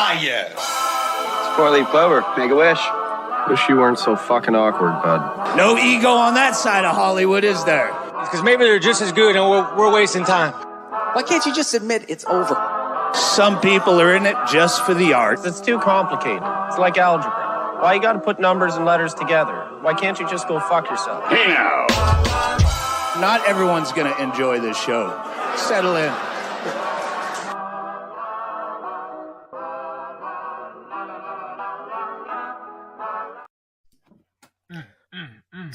Ah, yes. It's four-leaf clover. Make a wish. Wish you weren't so fucking awkward, bud. No ego on that side of Hollywood, is there? Because maybe they're just as good and we're wasting time. Why can't you just admit it's over? Some people are in it just for the art. It's too complicated. It's like algebra. Why you gotta put numbers and letters together? Why can't you just go fuck yourself? Hey now. Not everyone's going to enjoy this show. Settle in.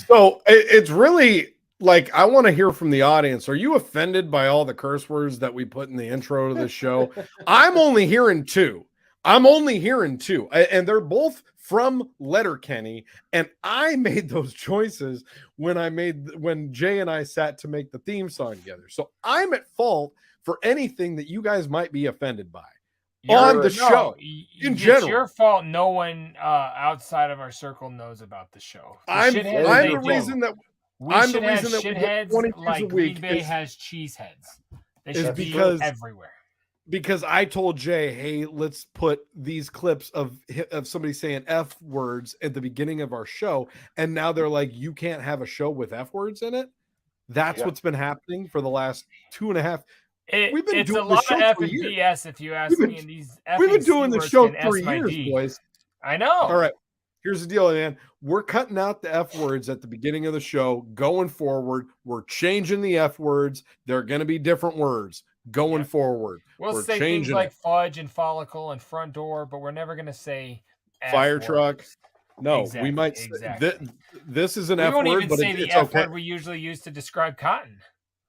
So it's really like, I want to hear from the audience. Are you offended by all the curse words that we put in the intro to this show? I'm only hearing two. And they're both from Letterkenny. And I made those choices when Jay and I sat to make the theme song together. So I'm at fault for anything that you guys might be offended by on the show. In general, it's your fault. No one outside of our circle knows about the show. I'm the reason that we get 20 like a week. Green Bay has cheese heads. They should be everywhere. Because I told Jay, hey, let's put these clips of somebody saying F words at the beginning of our show. And now they're like, you can't have a show with F words in it. That's what's been happening for the last 2.5. We've been doing the show of F for and years. BS, if you ask me. And these we've been doing the show 3 years, boys. I know. All right. Here's the deal, man. We're cutting out the F words at the beginning of the show. Going forward, we're changing the F words. They're going to be different words going forward. We'll say things like fudge and follicle and front door, but we're never going to say fire truck. No, exactly, we might say this is an F word, but we won't even say the F word we usually use to describe cotton.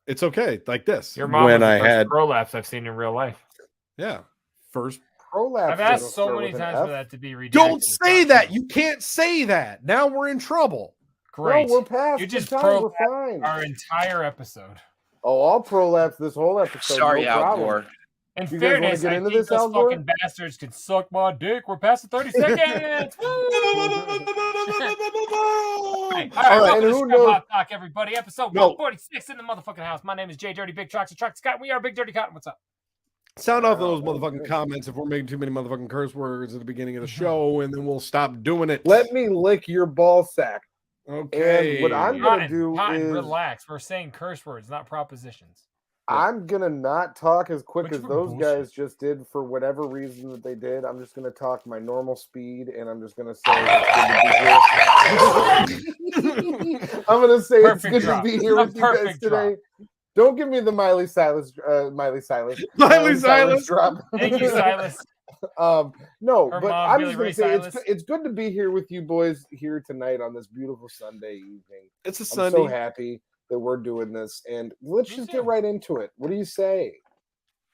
It's okay, like this. Your mom was the first prolapse I've seen in real life. Yeah, first prolapse. I've asked so many times for that to be redacted. Don't say that. You can't say that. Now we're in trouble. Great. No, we're past. You just we're fine. Our entire episode. Oh, I'll prolapse this whole episode. Sorry, Al Gore. In fairness, I think those fucking bastards can suck my dick. We're past the 30 seconds. All right, welcome to Scrub Talk, everybody. Episode 146 in the motherfucking house. My name is JDirty, Big Troxy Cotton. We are Big Dirty Cotton. What's up? Sound off those motherfucking comments if we're making too many motherfucking curse words at the beginning of the show, and then we'll stop doing it. Let me lick your ball sack. Okay. And what I'm gonna do is relax. We're saying curse words, not propositions. I'm gonna not talk as quick as those guys just did for whatever reason that they did. I'm just gonna talk my normal speed, and I'm just gonna say I'm gonna say it's good to be here with you guys today. Don't give me the Miley Cyrus drop. Thank you, Silas. No, Her but mom, I'm Billy just gonna Ray say it's good to be here with you boys here tonight on this beautiful Sunday evening. It's a I'm Sunday. so happy that we're doing this, and let's just get right into it. What do you say?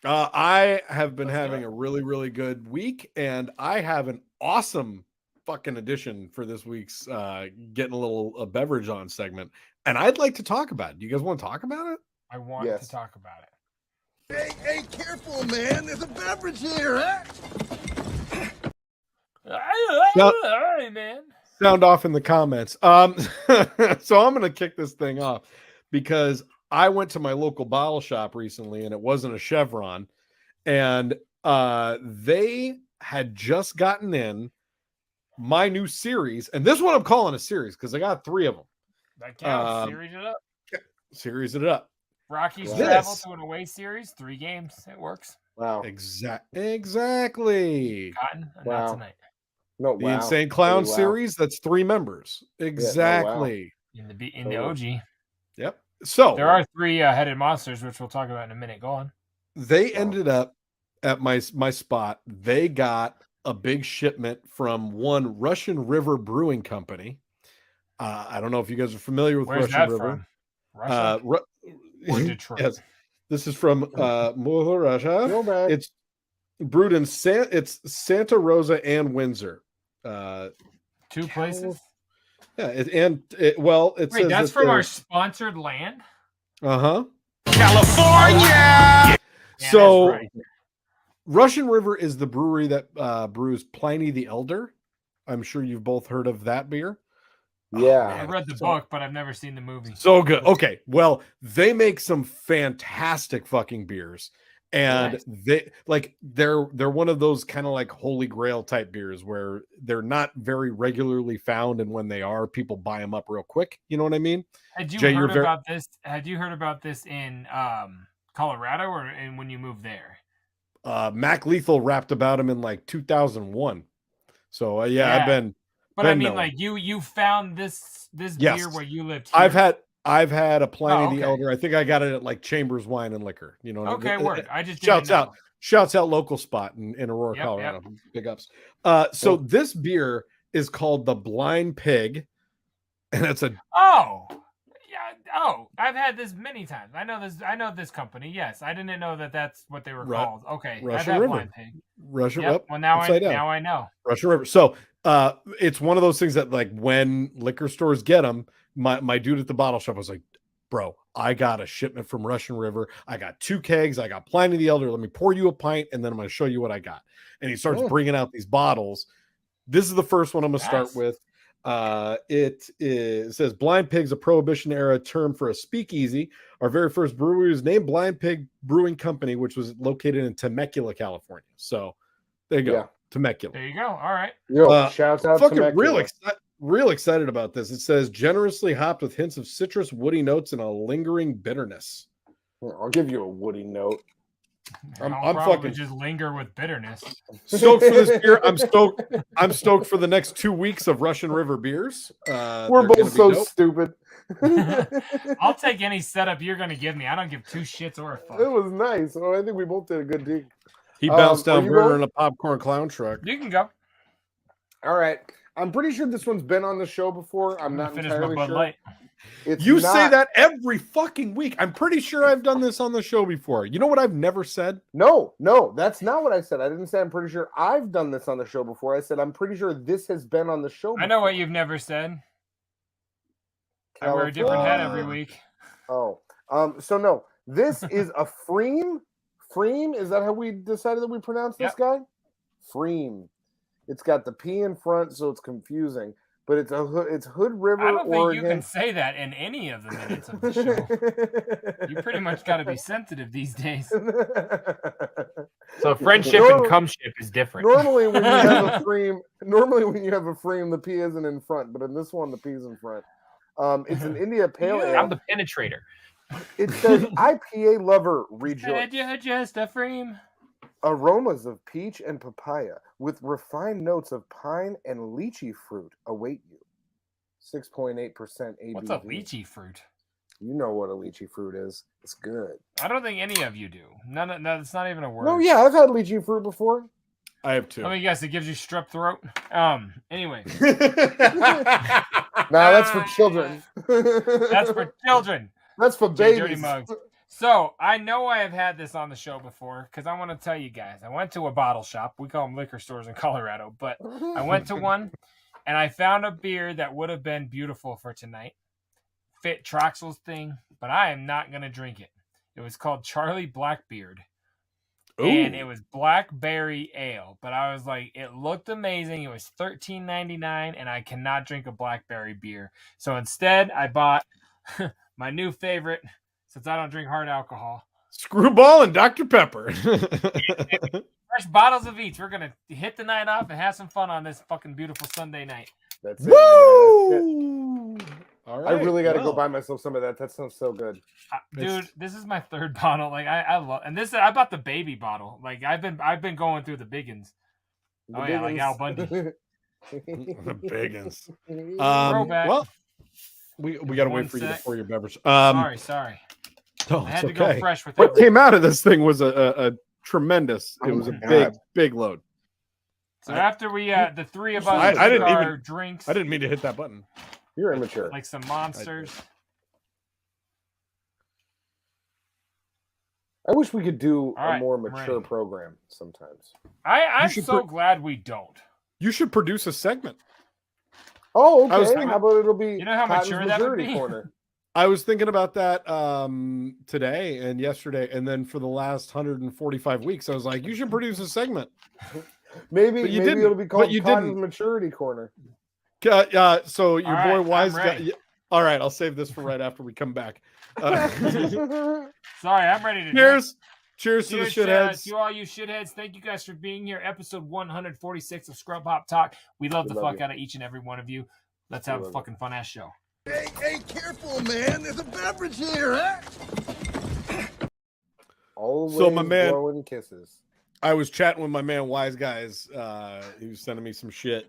I have been having a really, really good week, and I have an awesome fucking addition for this week's getting a little beverage on segment, and I'd like to talk about it. Do you guys want to talk about it? I want to talk about Hey, it. careful, man. There's a beverage here, huh? Hey, man. Sound off in the comments. So I'm going to kick this thing off because I went to my local bottle shop recently, and it wasn't a Chevron, and they had just gotten in my new series, and this one I'm calling a series because I got 3 of them. That counts. Series it up. Series it up. Rockies travel to an away series, 3 games. It works. Wow. Exactly. Cotton, not tonight. No, the Insane Clown series, that's 3 members. Exactly. In the OG. Yep. So there are 3 headed monsters, which we'll talk about in a minute. Go on. They ended up at my spot. They got a big shipment from one Russian River Brewing Company. I don't know if you guys are familiar with Russian River. Russia? Or Detroit? Yes. This is from Russia. It's brewed in Santa Rosa and Windsor. 2 places? Yeah, it says that's from our sponsored land? California! Yeah, so right. Russian River is the brewery that brews Pliny the Elder. I'm sure you've both heard of that beer. Yeah. I've read the book, but I've never seen the movie. So good. Okay. Well, they make some fantastic fucking beers. And they're one of those kind of like holy grail type beers where they're not very regularly found, and when they are, people buy them up real quick. You know what I mean? Had you heard about this? Had you heard about this in Colorado or when you moved there? Mac Lethal rapped about him in like 2001. So I've been. But I mean, like you found this beer where you lived here. I've had a Pliny the Elder. I think I got it at like Chambers Wine and Liquor. You know. Okay, word. I just shouts out local spot in Aurora, Colorado. Yep. Big ups. So this beer is called the Blind Pig, and it's a I've had this many times. I know this company. Yes, I didn't know that's what they were called. Okay, Russian River. Blind Pig. Russian River. Well, now I know. Russian River. So it's one of those things that like when liquor stores get them, my dude at the bottle shop was like, bro, I got a shipment from Russian River. I got 2 kegs. I got Pliny the Elder. Let me pour you a pint, and then I'm going to show you what I got. And he starts bringing out these bottles. This is the first one I'm going to start with. It says Blind Pig's a Prohibition era term for a speakeasy. Our very first brewery was named Blind Pig Brewing Company, which was located in Temecula, California. So there you go. Yeah. Temecula. There you go. All right. Shouts out to Temecula. Real excited about this. It says generously hopped with hints of citrus, woody notes, and a lingering bitterness. I'll give you a woody note. I'm fucking just linger with bitterness. Stoked for this beer. I'm stoked for the next 2 weeks of Russian River beers. We're both so stupid. I'll take any setup you're going to give me. I don't give 2 shits or a fuck. It was nice. Well, I think we both did a good dig. He bounced down burner in a popcorn clown truck. You can go. All right. I'm pretty sure this one's been on the show before. I'm not entirely sure. Say that every fucking week. I'm pretty sure I've done this on the show before. You know what I've never said? No, that's not what I said. I didn't say I'm pretty sure I've done this on the show before. I said I'm pretty sure this has been on the show before. I know what you've never said. I wear a different hat every week. So no, this is a Freem. Freem, is that how we decided that we pronounce this guy? Freem. It's got the P in front, so it's confusing. But it's Hood River, I don't think Oregon. You can say that in any of the minutes of the show. You pretty much got to be sensitive these days. So friendship and cumship is different. Normally when you have a Freem, the P isn't in front, but in this one, the P is in front. It's an India Pale Ale. I'm the penetrator. It says IPA lover rejoice. Said you're just a Freem. Aromas of peach and papaya with refined notes of pine and lychee fruit await you. 6.8% ABV. What's a lychee fruit? You know what a lychee fruit is. It's good. I don't think any of you do. No, it's not even a word. No, yeah, I've had lychee fruit before. I have 2. Let me guess, it gives you strep throat. Anyway. That's for children. That's for children. That's for babies. Dirty mugs. So, I know I have had this on the show before because I want to tell you guys. I went to a bottle shop. We call them liquor stores in Colorado. But I went to one, and I found a beer that would have been beautiful for tonight. Fit Troxel's thing, but I am not going to drink it. It was called Charlie Blackbeard. Ooh. And it was blackberry ale. But I was like, it looked amazing. It was $13.99, and I cannot drink a blackberry beer. So instead, I bought my new favorite, since I don't drink hard alcohol. Screwball and Dr. Pepper. Fresh bottles of each. We're going to hit the night off and have some fun on this fucking beautiful Sunday night. That's it. Woo! All right. I really got to go buy myself some of that. That sounds so good. Dude, this is my 3rd bottle. Like I love, and this I bought the baby bottle. Like I've been going through the biggins. Yeah, like Al Bundy. The biggins. Well, we got to wait for you to pour your beverage. Sorry. Oh, I had to okay. go fresh with what came out of this thing was a tremendous. It was a big load. So after we the 3 of us took our drinks. I didn't mean to hit that button. You're immature. Like some monsters. I wish we could do a more mature program sometimes. I'm so glad we don't. You should produce a segment. Oh, okay. How about it'll be how mature that would be? Corner. I was thinking about that today and yesterday, and then for the last 145 weeks, I was like, you should produce a segment. Maybe it'll be called Cotton's Maturity Corner. So your boy Wise guy. All right, I'll save this for right after we come back. Sorry, I'm ready to. Cheers to the Cheers, shitheads. to all you shitheads. Thank you guys for being here. Episode 146 of Scrub Hop Talk. We love the fuck out of each and every one of you. Let's have a fucking fun ass show. Hey, careful, man. There's a beverage here, huh? Always So my man- blowing kisses. I was chatting with my man Wise Guys. He was sending me some shit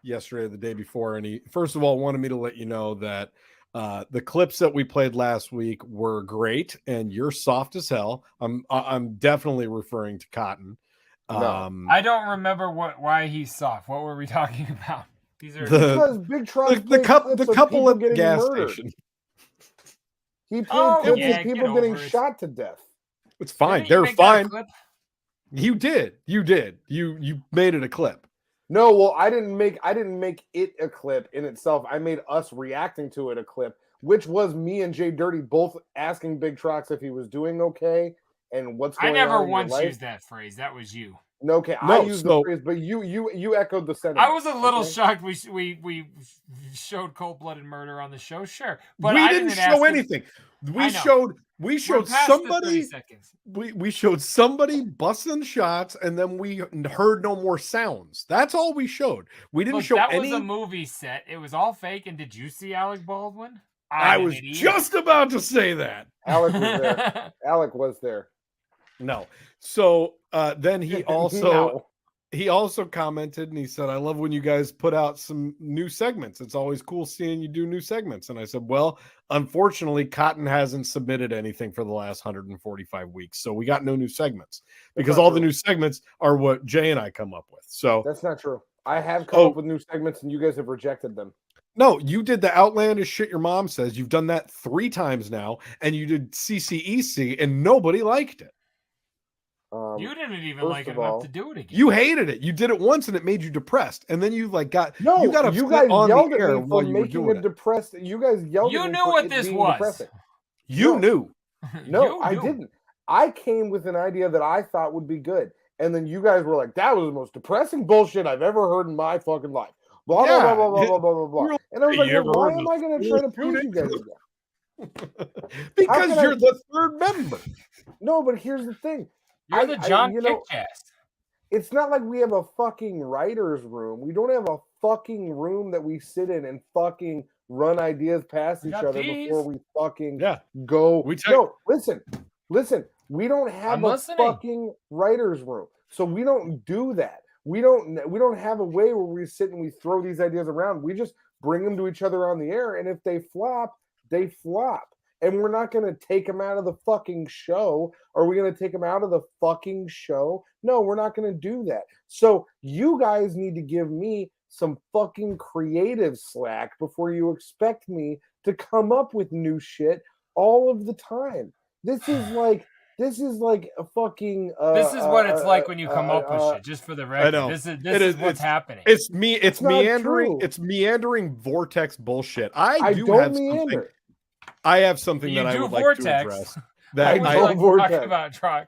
yesterday or the day before, and he first of all wanted me to let you know that the clips that we played last week were great, and you're soft as hell. I'm definitely referring to Cotton. I don't remember why he's soft. What were we talking about? These are Because Big Trox the couple at the getting gas murdered. station. He played Oh, clips yeah, of people get getting over it. shot to death. It's fine. Didn't you They're make that a fine. clip? You did. You made it a clip. No, well, I didn't make it a clip in itself. I made us reacting to it a clip, which was me and JDirty both asking Big Trox if he was doing okay and what's I going never on in your once life. used that phrase. That was you. No, okay, I used the phrase, but you echoed the sentence. I was a little okay? shocked. We showed cold-blooded murder on the show, sure, but we I didn't ask show him- anything. I We know. showed past the 30 somebody. seconds. We showed somebody busting shots, and then we heard no more sounds. That's all we showed. We didn't Look, show that any. was a movie set. It was all fake. And did you see Alec Baldwin? I I'm an was idiot. just about to say that. Alec was there. Alec was there. No. So then he also No. he also commented and he said, "I love when you guys put out some new segments. It's always cool seeing you do new segments." And I said, "Well, unfortunately, Cotton hasn't submitted anything for the last 145 weeks, so we got no new segments because not all true. the new segments are what Jay and I come up with." So That's not true. I have come up with new segments and you guys have rejected them. no, you did the outlandish shit your mom says. You've done that 3 times now, and you did CCEC, and nobody liked it. You didn't even first like it of enough all- to do it again. You hated it. You did it once, and it made you depressed. And then you like got No, you got you upset guys on yelled the at air me while for you were making doing a it. depressed. You guys yelled You at me knew for what it this being was. depressing. You No. knew. No, You I knew. didn't. I came with an idea that I thought would be good, and then you guys were like, "That was the most depressing bullshit I've ever heard in my fucking life." Blah blah Yeah, blah blah blah blah blah blah. you're And I was like, like, "You well, ever "Why heard am of I going to school try to please you guys?" shooting?" again? Because can I- you're the third member. No, but here's the thing. You're the John you know, Kickcast. it's not like we have a fucking writer's room. We don't have a fucking room that we sit in and fucking run ideas past We each got other these. before we fucking Yeah. go. We No, listen. We don't have I'm a listening. fucking writer's room, so we don't do that. We don't have a way where we sit and we throw these ideas around. We just bring them to each other on the air, and if they flop, they flop. And we're not going to take them out of the fucking show. Are we going to take them out of the fucking show? No, we're not going to do that. So you guys need to give me some fucking creative slack before you expect me to come up with new shit all of the time. This is like a fucking. This is what it's like when you come up with shit. Just for the record, know. this It is is- what's happening. It's me. It's not meandering. true. It's meandering vortex bullshit. I do don't have something. meander. I have something You that I do would like to vortex. address. I That Would don't you like to vortex. talk about Trox?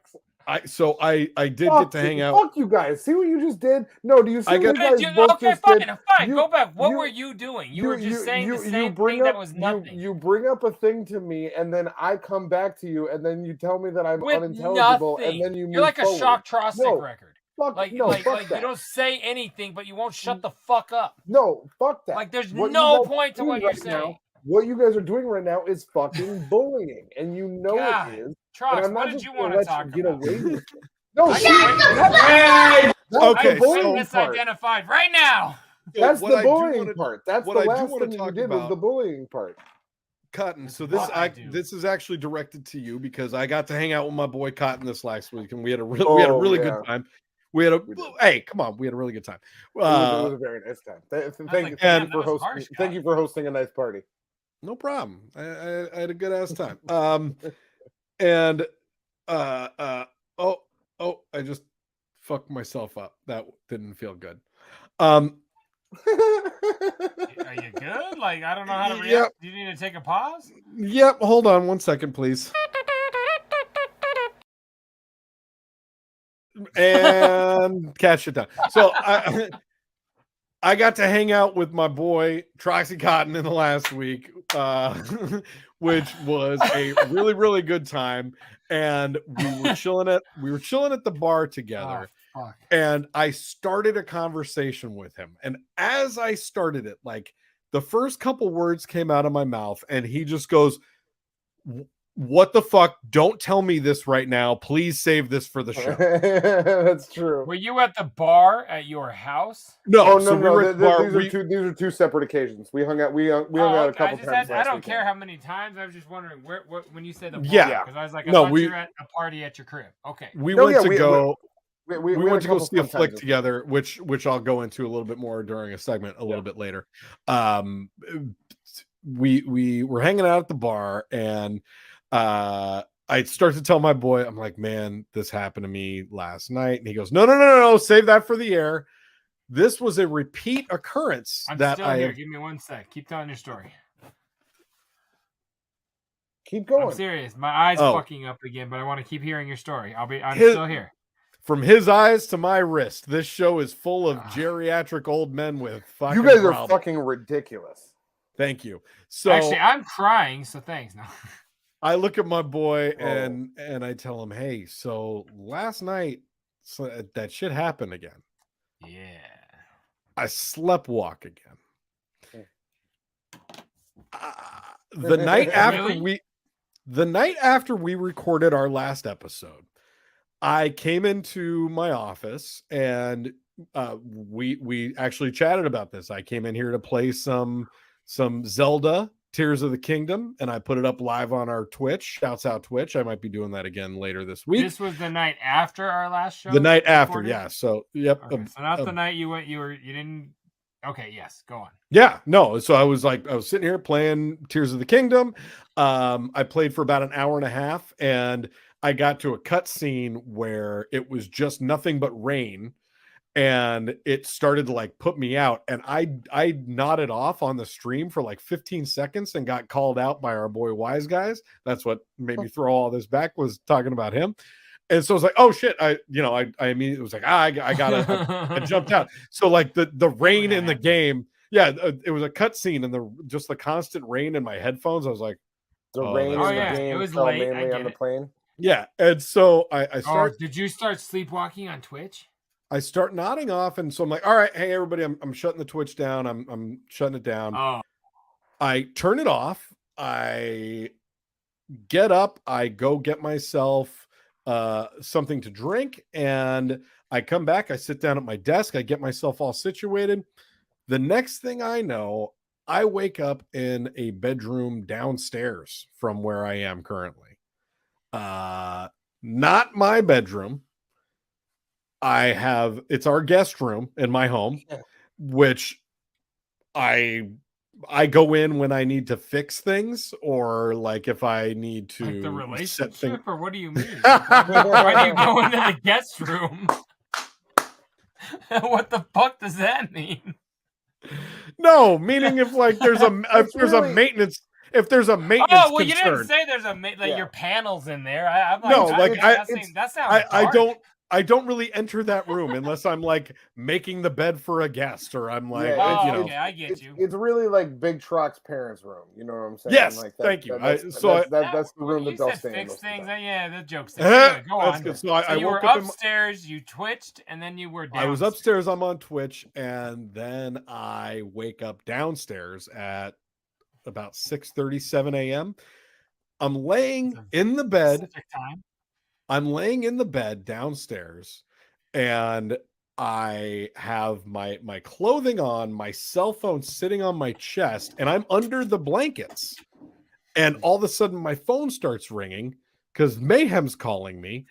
I did Fuck get to hang you, out. Fuck you guys. See what you just did? No, do you see I what got- you guys both Okay, just fine, did? fine. You- Go back. What you- were you doing? You were just saying the same bring thing that up- was nothing. You bring up a thing to me, and then I come back to you, and then you tell me that I'm With unintelligible, nothing. and then you move You're like a forward. shock Troxy No. record. Fuck Like, no, like, fuck like that. you don't say anything, but you won't shut the fuck up. No, fuck that. Like there's What you no guys point are to what doing you're right now- saying. What you guys are doing right now is fucking bullying, and you know God. it is. And Trox, I'm what not did just you gonna want to let talk you get about? away with it. No, I see, can that's Okay, the so- bullying part. misidentified right now. That's What the I do bullying wanna- part. That's what the I do last wanna thing you talk did was about- the bullying part. Cotton. So this What I do. this is actually directed to you because I got to hang out with my boy Cotton this last week, and we had a really yeah. good time. We had a We did. hey, come on, we had a really good time. It was a very nice time. Thank like, you damn, for that was hosting. harsh, Thank God. you for hosting a nice party. No problem. I had a good ass time. And I just fucked myself up. That didn't feel good. Are you good? Like I don't know how to react. Yep. Do you need to take a pause? Yep. Hold on 1 second, please. And catch it down. So I got to hang out with my boy Troxy Cotton in the last week. which was a really, really good time. And we were chilling at the bar together. Oh, fuck. And I started a conversation with him. And as I started it, like the first couple words came out of my mouth, and he just goes, "What the fuck? Don't tell me this right now. Please save this for the show." That's true. Were you at the bar at your house? No, Oh, so no, we no. were at the bar. These are two separate occasions. We hung out. We hung out a couple times. I don't weekend. care how many times. I was just wondering when you said the bar. Yeah. Because I was like, I No, thought we- you were at a party at your crib. Okay. We No, went yeah, to we- go. We We had went to go couple see a fun flick times. together, which I'll go into a little bit more during a segment a little bit later. We were hanging out at the bar, and I start to tell my boy, I'm like, "Man, this happened to me last night," and he goes, "No, save that for the air." This was a repeat occurrence I'm that still I here. have. Give me 1 sec. Keep telling your story. Keep going. I'm serious. My eyes Oh. fucking up again, but I want to keep hearing your story. I'm His- still here. From his eyes to my wrist, this show is full of geriatric old men with fucking. You guys are problems. fucking ridiculous. Thank you. So Actually, I'm crying, so thanks. No. I look at my boy Whoa. and I tell him, "Hey, so last night that shit happened again. Yeah. I slept walk again. Hmm. The night Really? after we recorded our last episode, I came into my office and we actually chatted about this. I came in here to play some Zelda Tears of the Kingdom, and I put it up live on our Twitch. Shouts out Twitch. I might be doing that again later this week. This was the night after our last show. The night after, recorded? yeah. So yep. Okay, so not the night you didn't. Okay, yes, go on. Yeah, no. So I was sitting here playing Tears of the Kingdom. I played for about an hour and a half, and I got to a cutscene where it was just nothing but rain, and it started to like put me out, and I nodded off on the stream for like 15 seconds and got called out by our boy Wise Guys. That's what made me throw all this back, was talking about him. And so I was like, "Oh shit!" I immediately was like, I gotta, I jumped out. So like the rain in the game, yeah, it was a cutscene, and the constant rain in my headphones. I was like, The Oh, rain in that's the nice. game It was fell late, I mainly get on the it. plane. yeah. And so I Oh, did you start sleepwalking on Twitch? I start nodding off, and so I'm like, "All right, hey everybody, I'm shutting the Twitch down. I'm shutting it down." Oh, I turn it off. I get up. I go get myself something to drink, and I come back. I sit down at my desk. I get myself all situated. The next thing I know, I wake up in a bedroom downstairs from where I am currently. Not my bedroom. It's our guest room in my home, which I go in when I need to fix things, or like if I need to like the set things. relationship, or what do you mean? Why do you go into the guest room? What the fuck does that mean? No, meaning if like there's a maintenance Oh, well, you concern. didn't say there's Yeah. your panels in there. I'm like, No, like, that sounds dark. I don't really enter that room unless I'm like making the bed for a guest, or I'm like, Yeah, Oh, you know. okay, I get you. It's really like Big Trox's parents' room. You know what I'm saying? Yes, like thank you. That's that's the room You that they'll said stay in. fix most of the things. time. Yeah, the joke's Eh, there. Go that's on. good. So So I you woke were up upstairs, you twitched, and then you were down. I was upstairs. I'm on Twitch, and then I wake up downstairs at about 6:37 a.m. I'm laying in the bed. Pacific time. I'm laying in the bed downstairs, and I have my clothing on, my cell phone sitting on my chest, and I'm under the blankets. And all of a sudden, my phone starts ringing because Mayhem's calling me,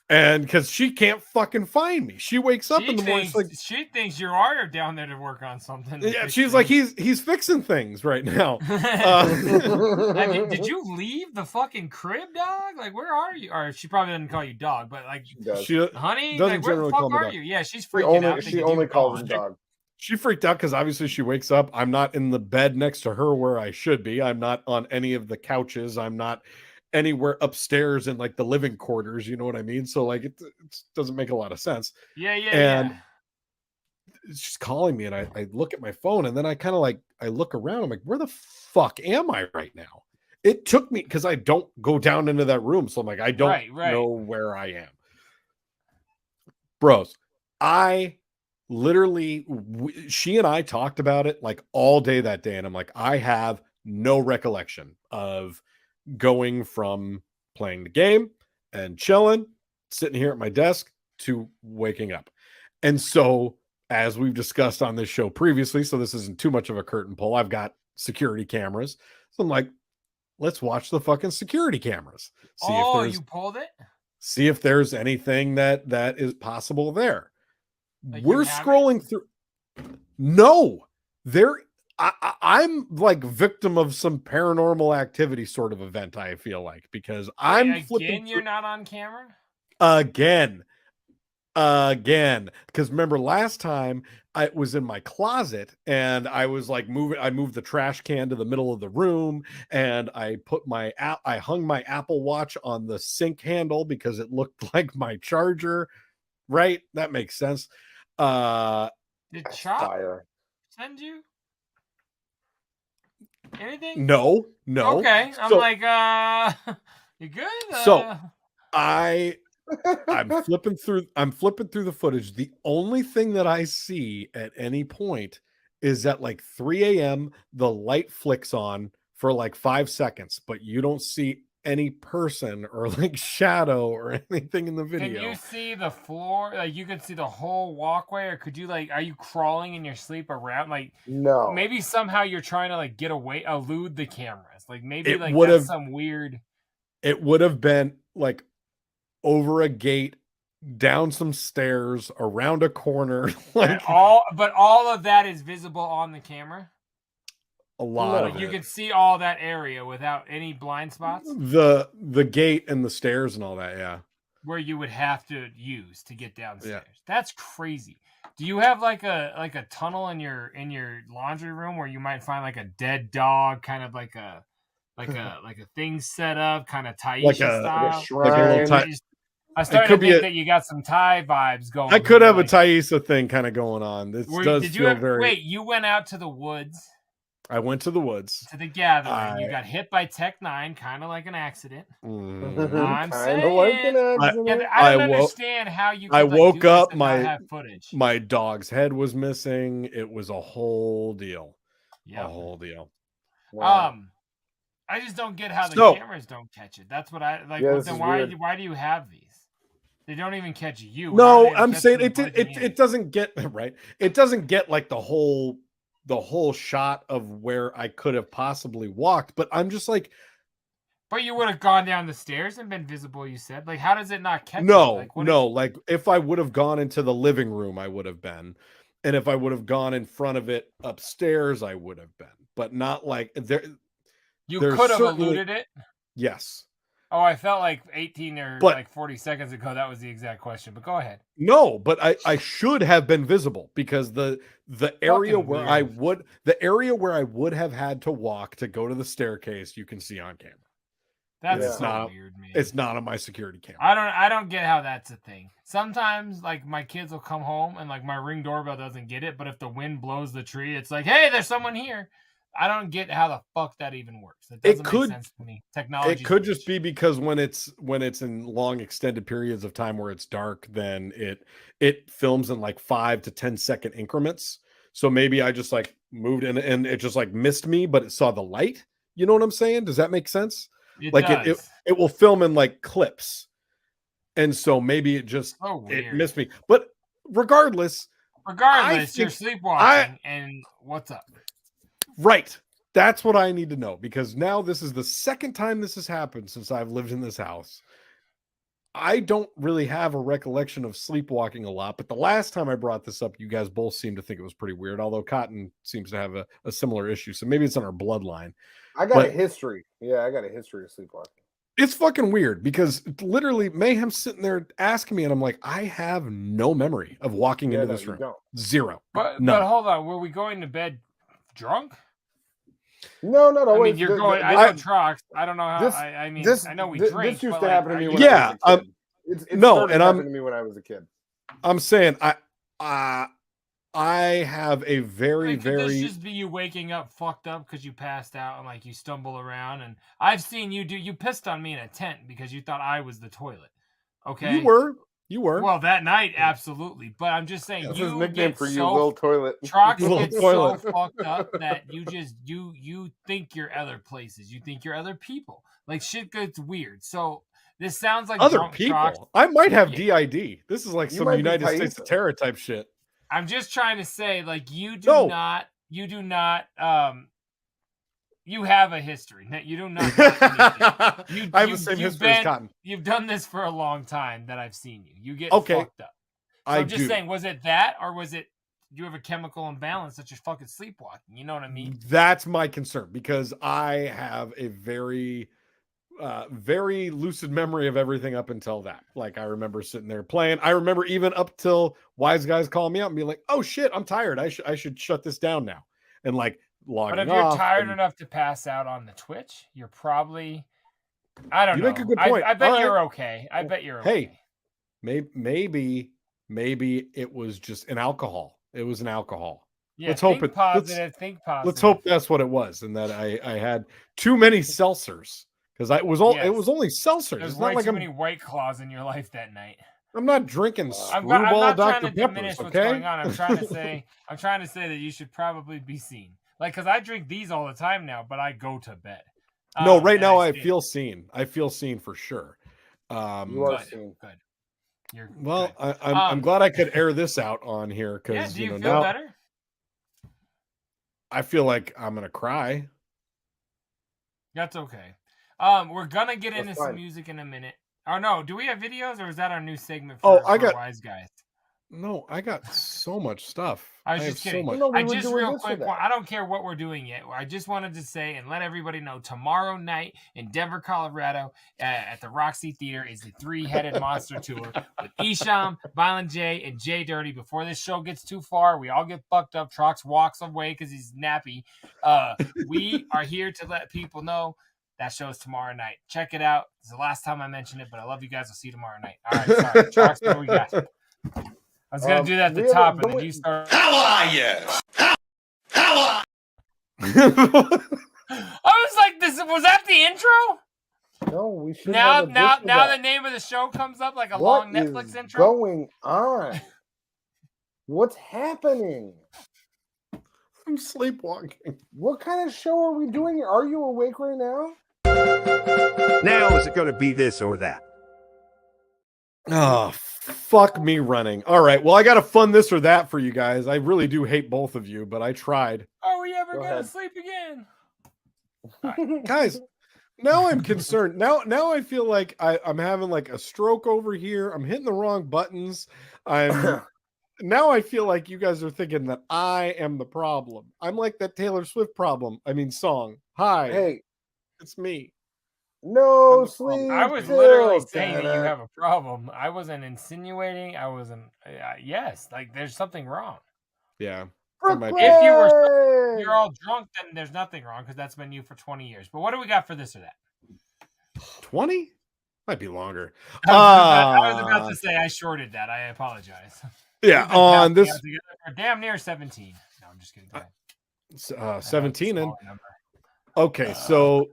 and because she can't fucking find me. She wakes up in the morning. She's like, She thinks you are down there to work on something. yeah, she's like, he's fixing things right now. Did you leave the fucking crib, dog? Like, where are you? Or she probably didn't call you dog, but like, She does. She honey, doesn't like, where the generally fuck call me are dog. you? Yeah, she's She freaking out. only thinking you were calls him gone. dog. She freaked out because obviously she wakes up. I'm not in the bed next to her where I should be. I'm not on any of the couches. I'm not anywhere upstairs in like the living quarters. You know what I mean? So like it doesn't make a lot of sense. Yeah, And yeah. she's calling me, and I look at my phone, and then I kind of like I look around. I'm like, where the fuck am I right now? It took me because I don't go down into that room. So I'm like, I don't Right. know where I am. Bros, I literally, she and I talked about it like all day that day. And I'm like, I have no recollection of going from playing the game and chilling, sitting here at my desk to waking up. And so, as we've discussed on this show previously, so this isn't too much of a curtain pull, I've got security cameras. So I'm like, let's watch the fucking security cameras. You pulled it? See if there's anything that is possible there. Like We're scrolling through. No, I'm like victim of some paranormal activity sort of event. I feel like because I'm flipping. You're not on camera again. Because remember last time I was in my closet and I was like I moved the trash can to the middle of the room and I hung my Apple Watch on the sink handle because it looked like my charger. Right? That makes sense. Did Chop send you anything? No. Okay. I'm like, you good? So I'm flipping through the footage. The only thing that I see at any point is at like 3 a.m. the light flicks on for like 5 seconds, but you don't see any person or like shadow or anything in the video. Can you see the floor? Like you could see the whole walkway, or could you like? Are you crawling in your sleep around? Like no. Maybe somehow you're trying to like get away, elude the cameras. Like maybe It like would that's have some weird. It would have been like over a gate, down some stairs, around a corner. Like but all of that is visible on the camera. A lot of you can see all that area without any blind spots. The gate and the stairs and all that, yeah. Where you would have to use to get downstairs. Yeah. That's crazy. Do you have like a tunnel in your laundry room where you might find like a dead dog, kind of like a thing set up, kind of Taisha style? Like a little I started to think that you got some Thai vibes going. I could have a Taisha thing kind of going on. This Wait, you went out to the woods. I went to the woods. To the gathering. You got hit by Tech 9, kind of like an accident. I'm saying. I don't understand how you could, I woke up, have footage. My dog's head was missing. It was a whole deal. Yeah. A whole deal. Wow. I just don't get how the cameras don't catch it. That's what I like. Yeah, then why do you have these? They don't even catch you. No, I'm saying it doesn't get right. It doesn't get like the whole shot of where I could have possibly walked, but I'm just like, but you would have gone down the stairs and been visible, you said. Like, how does it not catch you? No, like if I would have gone into the living room, I would have been. And if I would have gone in front of it upstairs, I would have been. But not like there. You could have eluded it? Yes. Oh, I felt like 18 or like 40 seconds ago that was the exact question, but go ahead. No, but I should have been visible because the area where I would have had to walk to go to the staircase, you can see on camera. That's weird, man. It's not on my security camera. I don't get how that's a thing. Sometimes like my kids will come home and like my Ring doorbell doesn't get it, but if the wind blows the tree, it's like, hey, there's someone here. I don't get how the fuck that even works. It doesn't make sense to me. Technology. It could just be because when it's in long extended periods of time where it's dark, then it films in like 5 to 10 second increments. So maybe I just like moved in and it just like missed me, but it saw the light. You know what I'm saying? Does that make sense? It will film in like clips. And so maybe it just it missed me. But regardless, you're sleepwalking and what's up? Right. That's what I need to know because now this is the second time this has happened since I've lived in this house. I don't really have a recollection of sleepwalking a lot, but the last time I brought this up, you guys both seemed to think it was pretty weird, although Cotton seems to have a similar issue. So maybe it's in our bloodline. I got a history. Yeah, I got a history of sleepwalking. It's fucking weird because literally Mayhem's sitting there asking me, and I'm like, I have no memory of walking into this room. Zero. But hold on. Were we going to bed drunk? No. I mean, you're going. I know Trox. I don't know how. I mean, I know we drink. This used to happen to me when I was a kid. It started happening to me when I was a kid. I'm saying I have a very, Could this very. just be you waking up fucked up because you passed out and like you stumble around? And I've seen you do. You pissed on me in a tent because you thought I was the toilet. Okay. You were. Well, that night, absolutely. But I'm just saying, That's you his nickname get for you, so little toilet. Trox Little gets toilet. so fucked up that you think you're other places. You think you're other people. Like shit gets weird. So this sounds like Other drunk people. Trox. I might have DID. This is like You some might be United States Thaisa. of Terror type shit. I'm just trying to say, like, you do No. not, you have a history. You do not. I I have the same history as Cotton. You've done this for a long time that I've seen you. You get Okay. fucked up. So I I'm just do. saying, was it that, or was it you have a chemical imbalance that you're fucking sleepwalking? You know what I mean? That's my concern because I have a very, very lucid memory of everything up until that. Like I remember sitting there playing. I remember even up till wise guys calling me up and being like, "Oh shit, I'm tired. I should shut this down now." And like logging But if you're off. tired and- enough to pass out on the Twitch, you're probably. I don't You know. make a good point. I bet All you're right. okay. I bet you're Hey, okay. maybe it was just an alcohol. It was an alcohol. Yeah, let's hope think it. positive. Think positive. Let's hope that's what it was, and that I had too many seltzers because it was only seltzers. There's It's not way like too many White Claws in your life that night. I'm not drinking I'm Screwball not trying Dr. to diminish Peppers. what's Okay, going on. I'm trying to say that you should probably be seen. Like, because I drink these all the time now, but I go to bed. No, right and now I stay. feel seen. I feel seen for sure. You are Good. seen. Good. You're Well, good. I'm glad I could air this out on here Yeah. because Do you feel now better? I feel like I'm gonna cry. That's okay. We're gonna get That's into fine. some music in a minute. Oh no, do we have videos or is that our new segment Oh, for I got- Wise Guys? No, I got so much stuff. I was have just kidding. So much. No, we I were just doing real this or quick. that. I don't care what we're doing yet. I just wanted to say and let everybody know tomorrow night in Denver, Colorado, at the Roxy Theater is the Three-Headed Monster Tour with Isham, Violent J, and JDirty. Before this show gets too far, we all get fucked up. Trox walks away because he's nappy. We are here to let people know that show's tomorrow night. Check it out. It's the last time I mentioned it, but I love you guys. I'll see you tomorrow night. All right, sorry. Trox, what do we got? I was going to do that at the top, and then you start. How are you? How are I was like, "This was that the intro?" No, we should Now, have a now, bit of now, that. the name of the show comes up like a What long Netflix is intro. going on? What's happening? I'm sleepwalking. What kind of show are we doing? Are you awake right now? Now, is it going to be this or that? Oh, fuck me running. All right. Well, I got to fund this or that for you guys. I really do hate both of you, but I tried. Are we ever Go gonna ahead. sleep again? Guys, now I'm concerned. Now I feel like I'm having like a stroke over here. I'm hitting the wrong buttons. Now I feel like you guys are thinking that I am the problem. I'm like that Taylor Swift song. Hi, Hey, it's me. no I'm the problem. sleep. I was till literally saying that you 10. have a problem. I wasn't insinuating. I wasn't. Yes, like there's something wrong. Yeah. Brooklyn! If you were you're all drunk, then there's nothing wrong because that's been you for 20 years. But what do we got for this or that? 20? Might be longer. I was about to say I shorted that. I apologize. Yeah, We've been on counting this out together for damn near 17. No, I'm just kidding. Go ahead. 17 and Smaller number. okay, so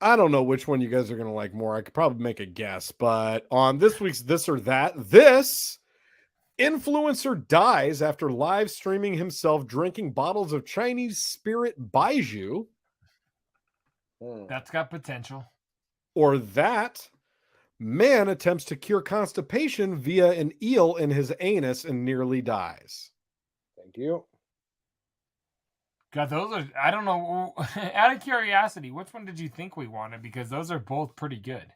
I don't know which one you guys are gonna like more. I could probably make a guess, but on this week's This or That, this influencer dies after live streaming himself drinking bottles of Chinese spirit baijiu, That's got potential. or that man attempts to cure constipation via an eel in his anus and nearly dies. Thank you. God, those are, I don't know. Out of curiosity, which one did you think we wanted? Because those are both pretty good.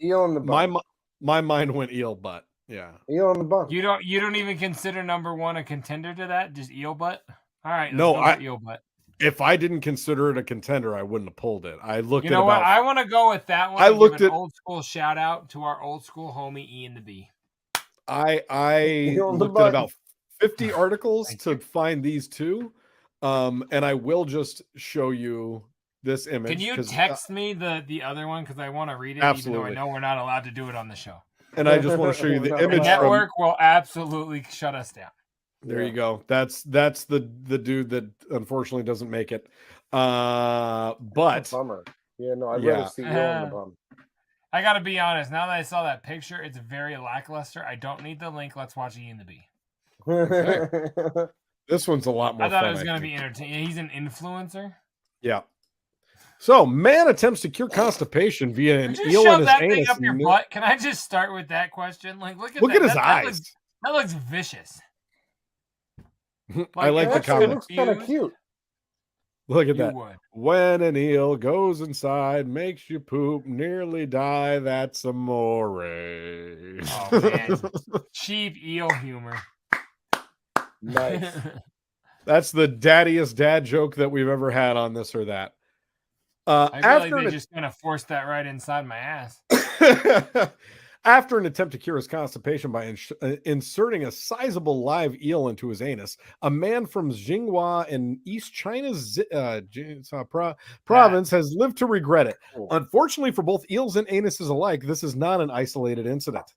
Eel in the bun. My mind went eel butt. Yeah. Eel in the bun. You don't even consider number one a contender to that? Just eel butt? All right. No, let's go with eel butt. If I didn't consider it a contender, I wouldn't have pulled it. I looked You at know what? about I want to go with that one. I and looked give an at- old school shout out to our old school homie Ian the Bee. I Eel in the looked at bun. about 50 articles Thank to find these two. And I will just show you this image. Can you 'cause, text me the other one because I want to read it, Absolutely. even though I know we're not allowed to do it on the show. and I just want to show you the No, The image Wow. from network will absolutely shut us down. There you go. That's the dude that unfortunately doesn't make it. But bummer. Yeah, no, I'd rather see eel in the bum. I gotta be honest. Now that I saw that picture, it's very lackluster. I don't need the link. Let's watch E in the B. Okay. This one's a lot more fun. I thought it was gonna be entertaining. He's an influencer. Yeah. So, man attempts to cure constipation via an eel in his that anus. Thing up your butt? Can I just start with that question? Like, look at his eyes. That looks vicious. I like the comment. It looks kind of cute. Look at that. When an eel goes inside, makes you poop, nearly die, that's amore. Oh, man. Cheap eel humor. Nice. That's the daddiest dad joke that we've ever had on this or that. I feel like they just kind of forced that right inside my ass. After an attempt to cure his constipation by inserting a sizable live eel into his anus, a man from Jinghua in East China's province has lived to regret it. Unfortunately for both eels and anuses alike, this is not an isolated incident.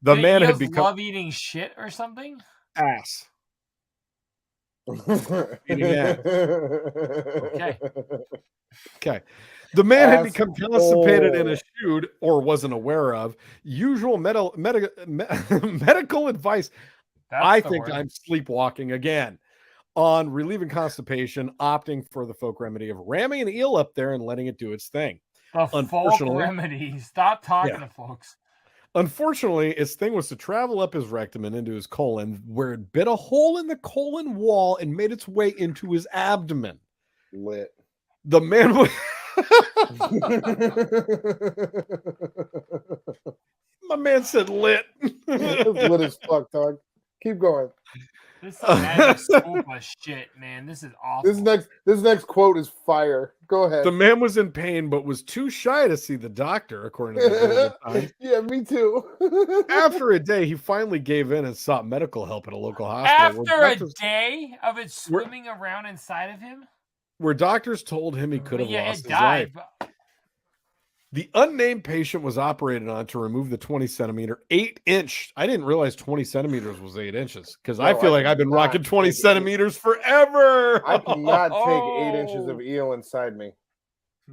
The man had become love eating shit or something. Ass. Eating ass. Okay. The man had become constipated and eschewed, or wasn't aware of, usual medical advice. I think I'm sleepwalking again. On relieving constipation, opting for the folk remedy of ramming an eel up there and letting it do its thing. The folk remedy. Stop talking to folks. Unfortunately, its thing was to travel up his rectum and into his colon, where it bit a hole in the colon wall and made its way into his abdomen. Lit. The man was... My man said lit. Lit as fuck, dog. Keep going. This is some magic scoop of shit, man. This is awful. This next quote is fire. Go ahead. The man was in pain, but was too shy to see the doctor, according to the Times. Yeah, me too. After a day, he finally gave in and sought medical help at a local hospital. After a day of it swimming around inside of him? Where doctors told him he could have lost his life. But... The unnamed patient was operated on to remove the 20-centimeter, 8-inch. I didn't realize 20 centimeters was 8 inches because I feel like I've been rocking 20 centimeters forever. I cannot take 8 inches of eel inside me.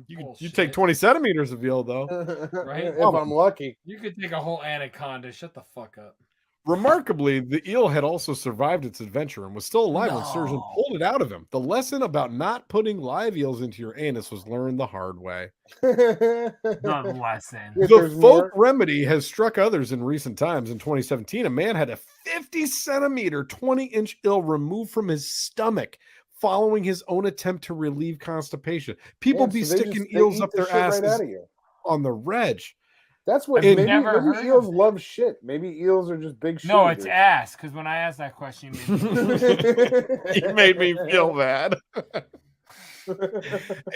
You take 20 centimeters of eel, though. Right? If I'm lucky. You could take a whole anaconda. Shut the fuck up. Remarkably, the eel had also survived its adventure and was still alive when surgeons pulled it out of him. The lesson about not putting live eels into your anus was learned the hard way. The lesson. The folk remedy has struck others in recent times. In 2017, a man had a 50-centimeter, 20-inch eel removed from his stomach following his own attempt to relieve constipation. People be sticking eels up their asses on the reg. That's what maybe eels love shit. Maybe eels are just big shit. No, it's ass. Because when I asked that question, you made me feel bad.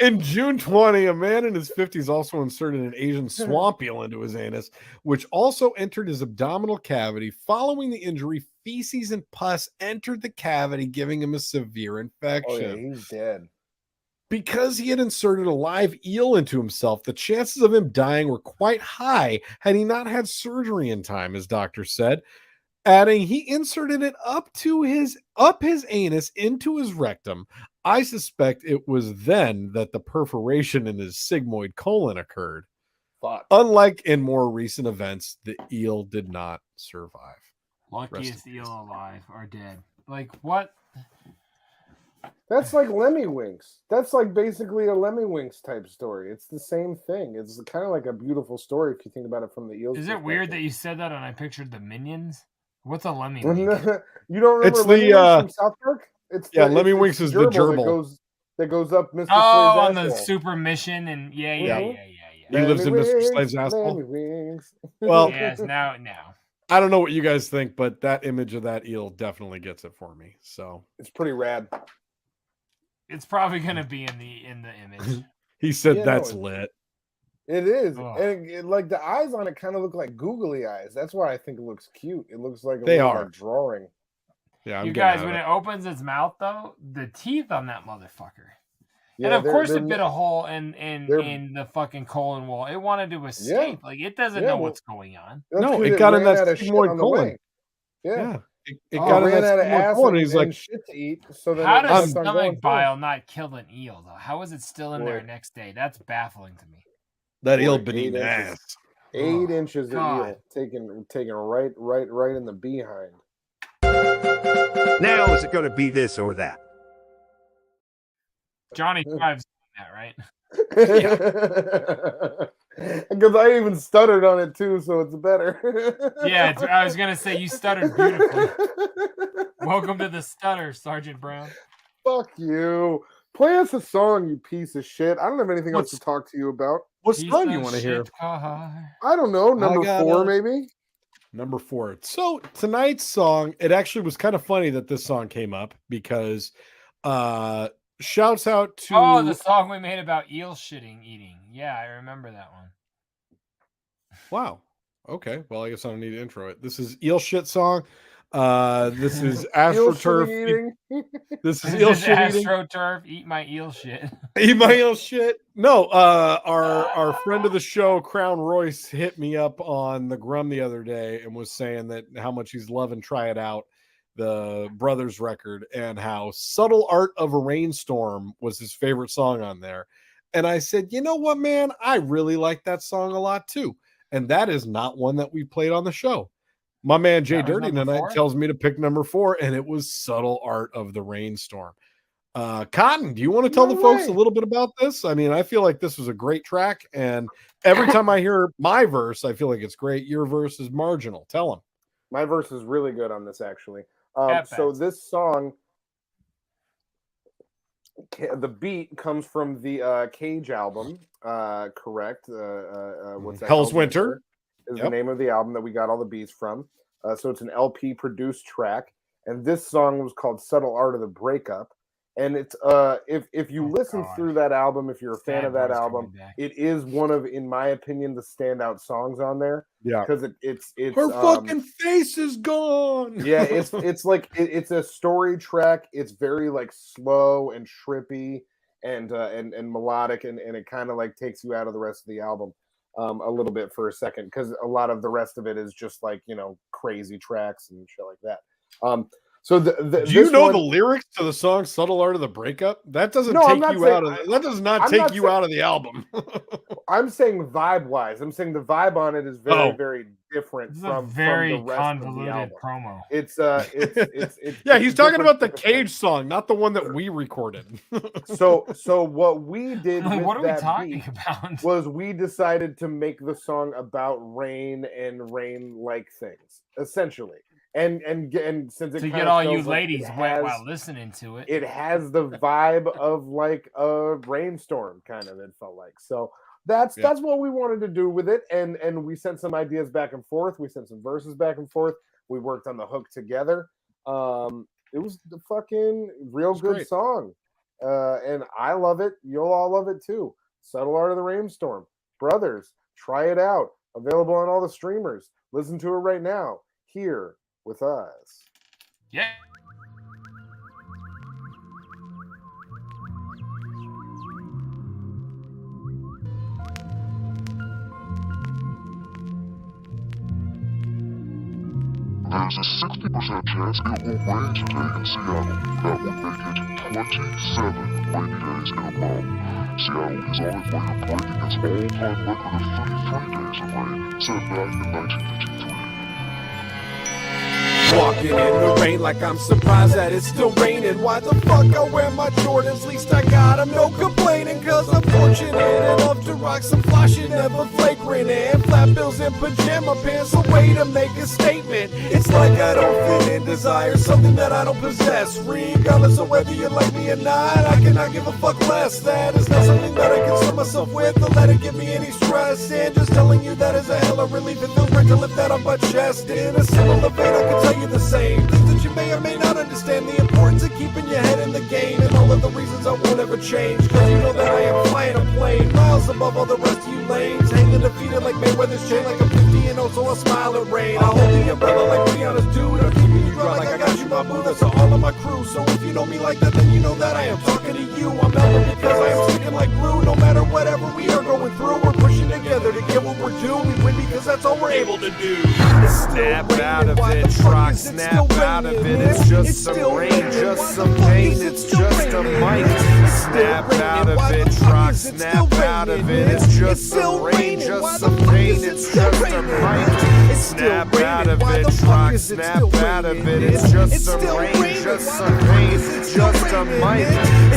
In June 20, a man in his 50s also inserted an Asian swamp eel into his anus, which also entered his abdominal cavity. Following the injury, feces and pus entered the cavity, giving him a severe infection. Oh, yeah, he's dead. Because he had inserted a live eel into himself, the chances of him dying were quite high had he not had surgery in time, his doctor said, adding he inserted it up his anus into his rectum. I suspect it was then that the perforation in his sigmoid colon occurred. Fuck. Unlike in more recent events, the eel did not survive. Luckiest eel alive or dead. Like, what? That's like Lemmy-Winks. That's like basically a Lemmy-Winks type story. It's the same thing. It's kind of like a beautiful story if you think about it from the eels. Is it weird that you said that and I pictured the Minions? What's a Lemmy-Wink? You don't remember it's Lemmy-Winks from South Park? Lemmy-Winks is the gerbil that goes up Mr. Slave's on asshole. the super mission and yeah. He lives in Mr. Slave's asshole. Well, yes, now. I don't know what you guys think, but that image of that eel definitely gets it for me. So it's pretty rad. It's probably gonna be in the image. He said that's lit. It is, and like the eyes on it kind of look like googly eyes. That's why I think it looks cute. It looks like a drawing. Yeah, you guys, when it opens its mouth though, the teeth on that motherfucker. Yeah, and of course it bit a hole in the fucking colon wall. It wanted to escape. Like it doesn't know what's going on. No, it got in that sigmoid colon. Yeah. It got ran out of stomach acid going, and he's and like, shit to eat. So then How it does kept on going stomach through. bile not kill an eel, though? How is it still in there Boy. next day? That's baffling to me. that eel Boy, been 8 eating inches. ass. 8 inches of God. eel taken right in the behind. Now is it going to be this or that? Johnny Five's that, right? Because I even stuttered on it too, so it's better. Yeah, I was gonna say you stuttered beautifully. Welcome to the stutter, Sergeant Brown. Fuck you. Play us a song, you piece of shit. I don't have anything else to talk to you about. What Piece song do you of want to hear? shit car. I don't know. Number got 4, a- maybe. Number 4. So tonight's song, it actually was kind of funny that this song came up because shouts out to Oh, the song we made about eel shitting eating. Yeah, I remember that one. Wow. Okay. Well, I guess I don't need to intro it. This is Eel Shit Song. This is AstroTurf. eating. This is This Eel is Shit Eating. AstroTurf. Eat my eel shit. Eat my eel shit. No, our friend of the show, Crown Royce, hit me up on the Grum the other day and was saying that how much he's loving Try It Out, the Brothers record, and how Subtle Art of a Rainstorm was his favorite song on there. And I said, you know what, man? I really like that song a lot too. And that is not one that we played on the show. My man JDirty tonight tells me to pick number 4, and it was Subtle Art of the Rainstorm. Cotton, do you want to tell the folks a little bit about this? I mean, I feel like this was a great track, and every time I hear my verse, I feel like it's great. Your verse is marginal. Tell them. My verse is really good on this, actually. So this song, the beat comes from the Cage album, correct? What's that? Hell's Winter is the name of the album that we got all the beats from. So it's an LP produced track, and this song was called "Subtle Art of the Breakup." And it's if you listen through that album, if you're a fan of that album, it is one of, in my opinion, the standout songs on there. Yeah, because it's her fucking face is gone. Yeah, it's like it's a story track. It's very like slow and trippy and melodic, and it kind of like takes you out of the rest of the album a little bit for a second, because a lot of the rest of it is just like, you know, crazy tracks and shit like that. So do you know the lyrics to the song "Subtle Art of the Breakup"? That doesn't take you out of that does not take you out of the album. I'm saying vibe wise. I'm saying the vibe on it is very very different from very the rest convoluted of the album. promo. It's yeah, he's talking about the Cage song, not the one that we recorded. so what we did with what are we that talking beat about? was we decided to make the song about rain and rain-like things, essentially. And since it to kind get of all you feels like ladies wet while listening to it, it has the vibe of like a rainstorm, kind of. It felt like so. That's what we wanted to do with it, and we sent some ideas back and forth. We sent some verses back and forth. We worked on the hook together. It was the fucking real good great song, and I love it. You'll all love it too. Subtle Art of the Rainstorm, Brothers. Try it out. Available on all the streamers. Listen to it right now here with us. Yeah. There's a 60% chance it will rain today in Seattle. That would make it 27 rainy days in a month. Seattle is on its way to breaking its all-time record of 33 days of rain, set back in 1953. Walking in the rain like I'm surprised that it's still raining. Why the fuck I wear my Jordans? Least I got them, no complaining. Cause I'm fortunate enough to rock some fly shit, never flagrant. And flat bills and pajama pants, a way to make a statement. It's like I don't fit in, desire something that I don't possess. Regardless of whether you like me or not, I cannot give a fuck less. That is not something that I concern myself with, to let it give me any stress. And just telling you that is a hell of relief. It feels great to lift that on my chest. In a similar vein, I can tell you the same things that you may or may not understand. The importance of keeping your head in the game, and all of the reasons I won't ever change. Cause you know that I am flying a plane miles above all the rest of you lanes, hanging defeated like Mayweather's chain, like I'm 50 and also I smile at rain. I hold the umbrella like Rihanna's dude. I'm keeping you dry like I got you, my boo. That's to all of my crew. So if you know me like that, then you know that I am talking to you. I'm melting because I am sticking like glue. No matter whatever we are going through, we're pushing together to get what we're we're doomed. We win because that's all we're able to do. Snap out of it, Trox, snap out of it. It's just some rain, just some pain. It's just a mic. Snap out of it, Trox, snap out of it. It's just some rain, just some pain. It's just a mic. Snap out of it, Trox, snap out of it. It's just some rain, just some pain. It's just a mic.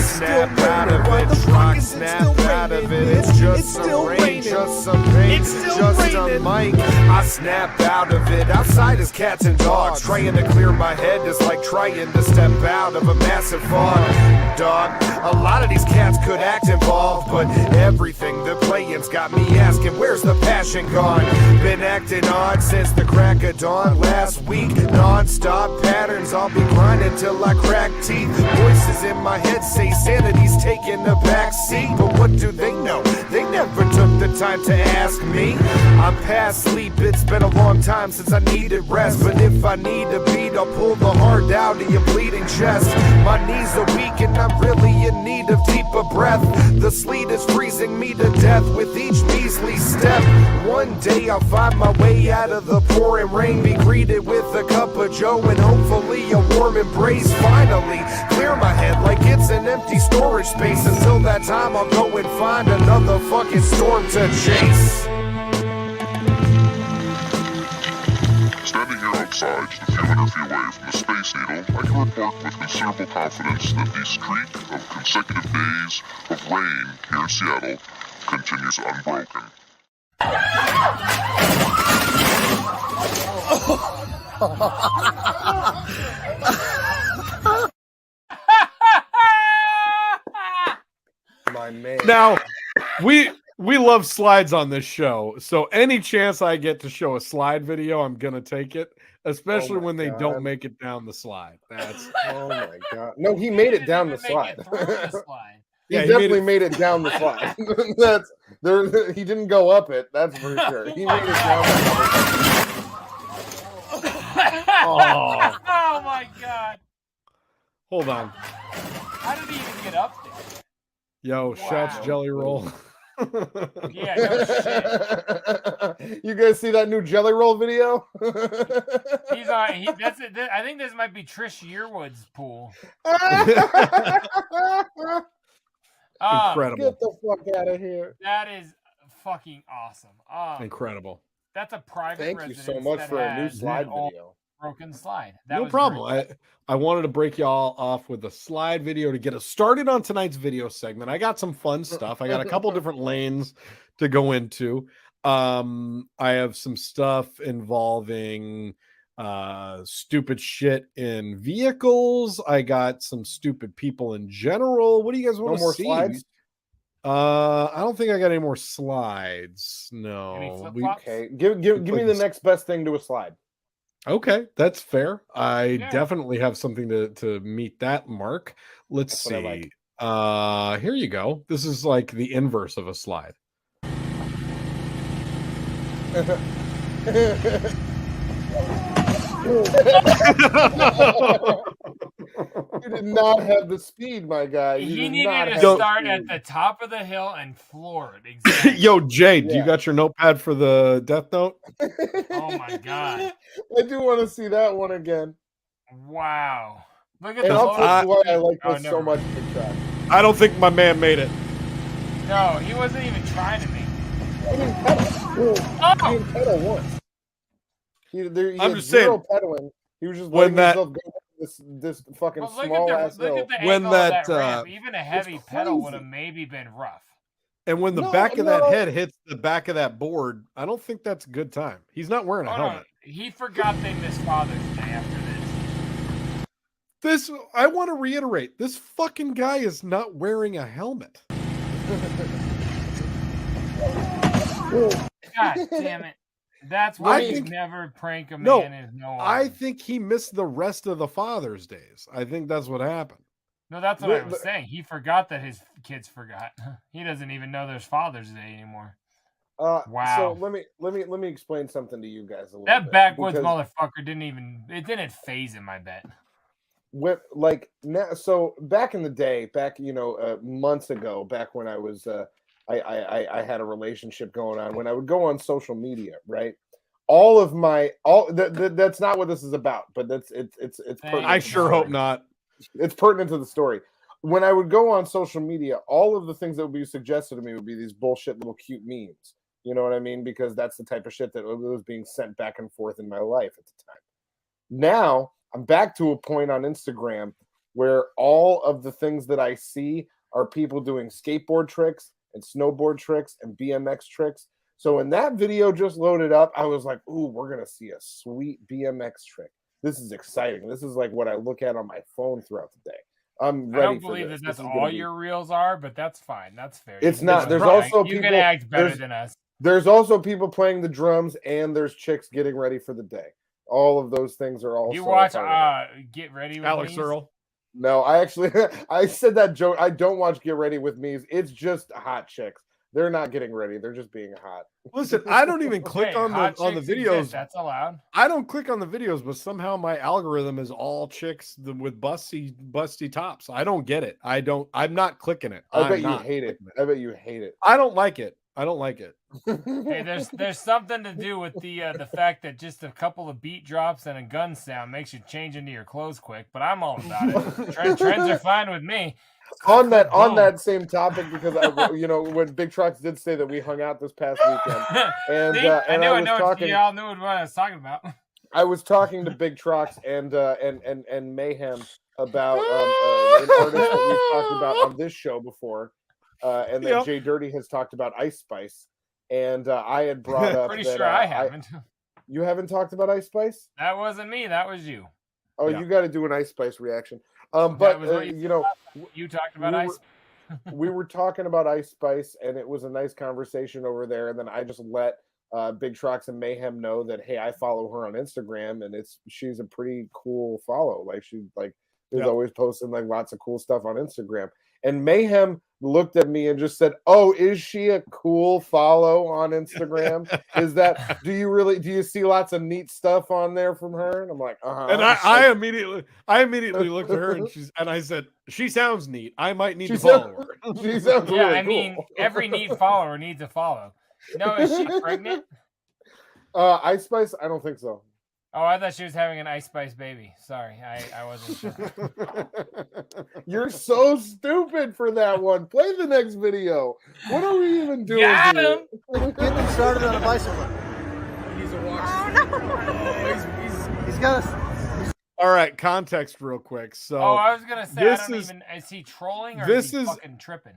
Snap out of it, Trox, snap out of it. It's just some rain, just some pain. It's just a mic. I snap out of it. Outside is cats and dogs. Trying to clear my head is like trying to step out of a massive fog. Dog, a lot of these cats could act involved, but everything they're playing's got me asking, where's the passion gone? Been acting odd since the crack of dawn last week. Non-stop patterns, I'll be grinding till I crack teeth. Voices in my head say sanity's taking the back seat, but what do they know? They never took the time to ask me. I'm past sleep, it's been a long time since I needed rest, but if I need a beat, I'll pull the heart out of your bleeding chest. My knees are weak and I'm really in need of deeper breath. The sleet is freezing me to death with each measly step. One day I'll find my way out of the pouring rain, be greeted with a cup of joe and hopefully a warm embrace. Finally clear my head like it's an empty storage space. Until that time I'll go and find another fucking storm to chase. Standing here outside, just a few hundred feet away from the Space Needle, I can report with considerable confidence that the streak of consecutive days of rain here in Seattle continues unbroken. My man. Now, we love slides on this show, so any chance I get to show a slide video, I'm gonna take it, especially when they don't make it down the slide. That's oh my god! No, he made it down the slide. He Yeah, definitely made it down the slide. That's there. He didn't go up it. That's for sure. He made it down. Oh. Oh my god! Hold on. How did he even get up there? Yo, Shouts Jelly Roll. Yeah, no shit. You guys see that new Jelly Roll video? He's on. That's it. I think this might be Trish Yearwood's pool. Incredible. Get the fuck out of here. That is fucking awesome. Incredible. That's a private. Thank you so residence much that for a new has slide an old video. broken slide. That No was problem. great. I wanted to break y'all off with a slide video to get us started on tonight's video segment. I got some fun stuff. I got a couple different lanes to go into. I have some stuff involving stupid shit in vehicles. I got some stupid people in general. What do you guys want to see? Slides? I don't think I got any more slides. No. Okay. Give me the next best thing to a slide. Okay, that's fair. I definitely have something to meet that mark. Let's see. Here you go. This is like the inverse of a slide. You did not have the speed, my guy. He needed to start at the top of the hill and floor it. Exactly. Yo, Jay, do you got your notepad for the Death Note? Oh my god! I do want to see that one again. Wow! Look at and the. I'll tell you why I like Oh, this never so much. Big track. I don't think my man made it. No, he wasn't even trying to make. He didn't pedal. He didn't pedal once. I'm just saying. Pedaling. He was just when letting himself go this fucking small ass hill. Look at the when angle that, of that ramp. Even a heavy pedal would have maybe been rough. And when the back of that head hits the back of that board, I don't think that's a good time. He's not wearing a helmet. No. He forgot they missed Father's Day after this. I want to reiterate, this fucking guy is not wearing a helmet. God damn it. That's why you never prank a man in no I think he missed the rest of the Father's Days. I think that's what happened. No, that's what I was saying. He forgot that his kids forgot. He doesn't even know there's Father's Day anymore. Wow. So let me explain something to you guys a little that bit. Backwoods motherfucker didn't phase him, I bet. So back in the day, months ago, back when I was I had a relationship going on. When I would go on social media, right? That's not what this is about, but it's pertinent. I sure hope not. It's pertinent to the story. When I would go on social media, all of the things that would be suggested to me would be these bullshit little cute memes. You know what I mean? Because that's the type of shit that was being sent back and forth in my life at the time. Now I'm back to a point on Instagram where all of the things that I see are people doing skateboard tricks and snowboard tricks and BMX tricks. So when that video just loaded up, I was like, ooh, we're going to see a sweet BMX trick. This is exciting. This is like what I look at on my phone throughout the day. I'm ready. I don't believe that that's all your reels are, but that's fine. That's fair. It's not. There's also people. You can act better than us. There's also people playing the drums, and there's chicks getting ready for the day. All of those things are also. You watch Get Ready with Alex Me's? Earl? No, I actually I said that joke. I don't watch Get Ready with Me's. It's just hot chicks. They're not getting ready. They're just being hot. Listen, I don't even click on the videos. That's allowed. I don't click on the videos, but somehow my algorithm is all chicks with busty tops. I don't get it. I'm not clicking it. I bet you hate it. I bet you hate it. I don't like it. I don't like it. Hey, there's something to do with the fact that just a couple of beat drops and a gun sound makes you change into your clothes quick. But I'm all about it. Trends are fine with me. On that same topic, because when Big Trox did say that we hung out this past weekend, and y'all knew what I was talking about. I was talking to Big Trox and Mayhem about an artist that we've talked about on this show before, and that JDirty has talked about Ice Spice, and I had brought up. Pretty sure I haven't. You haven't talked about Ice Spice? That wasn't me. That was you. Oh, you got to do an Ice Spice reaction. But you talked about Ice. We were talking about Ice Spice, and it was a nice conversation over there. And then I just let Big Trox and Mayhem know that, hey, I follow her on Instagram, and she's a pretty cool follow. Like she is always posting like lots of cool stuff on Instagram. And Mayhem looked at me and just said, "Oh, is she a cool follow on Instagram? Do you see lots of neat stuff on there from her?" And I'm like, And I immediately looked at her and I said, "She sounds neat. I might need to follow her." She sounds really I mean, every neat follower needs a follow. No, is she pregnant? Ice Spice? I don't think so. Oh, I thought she was having an Ice Spice baby. Sorry, I wasn't sure. You're so stupid for that one. Play the next video. What are we even doing? Got him. Get them started on a bicycle. He's a walk. Oh, he's got us. All right, context real quick. So, I was gonna say, is he trolling or is he fucking tripping?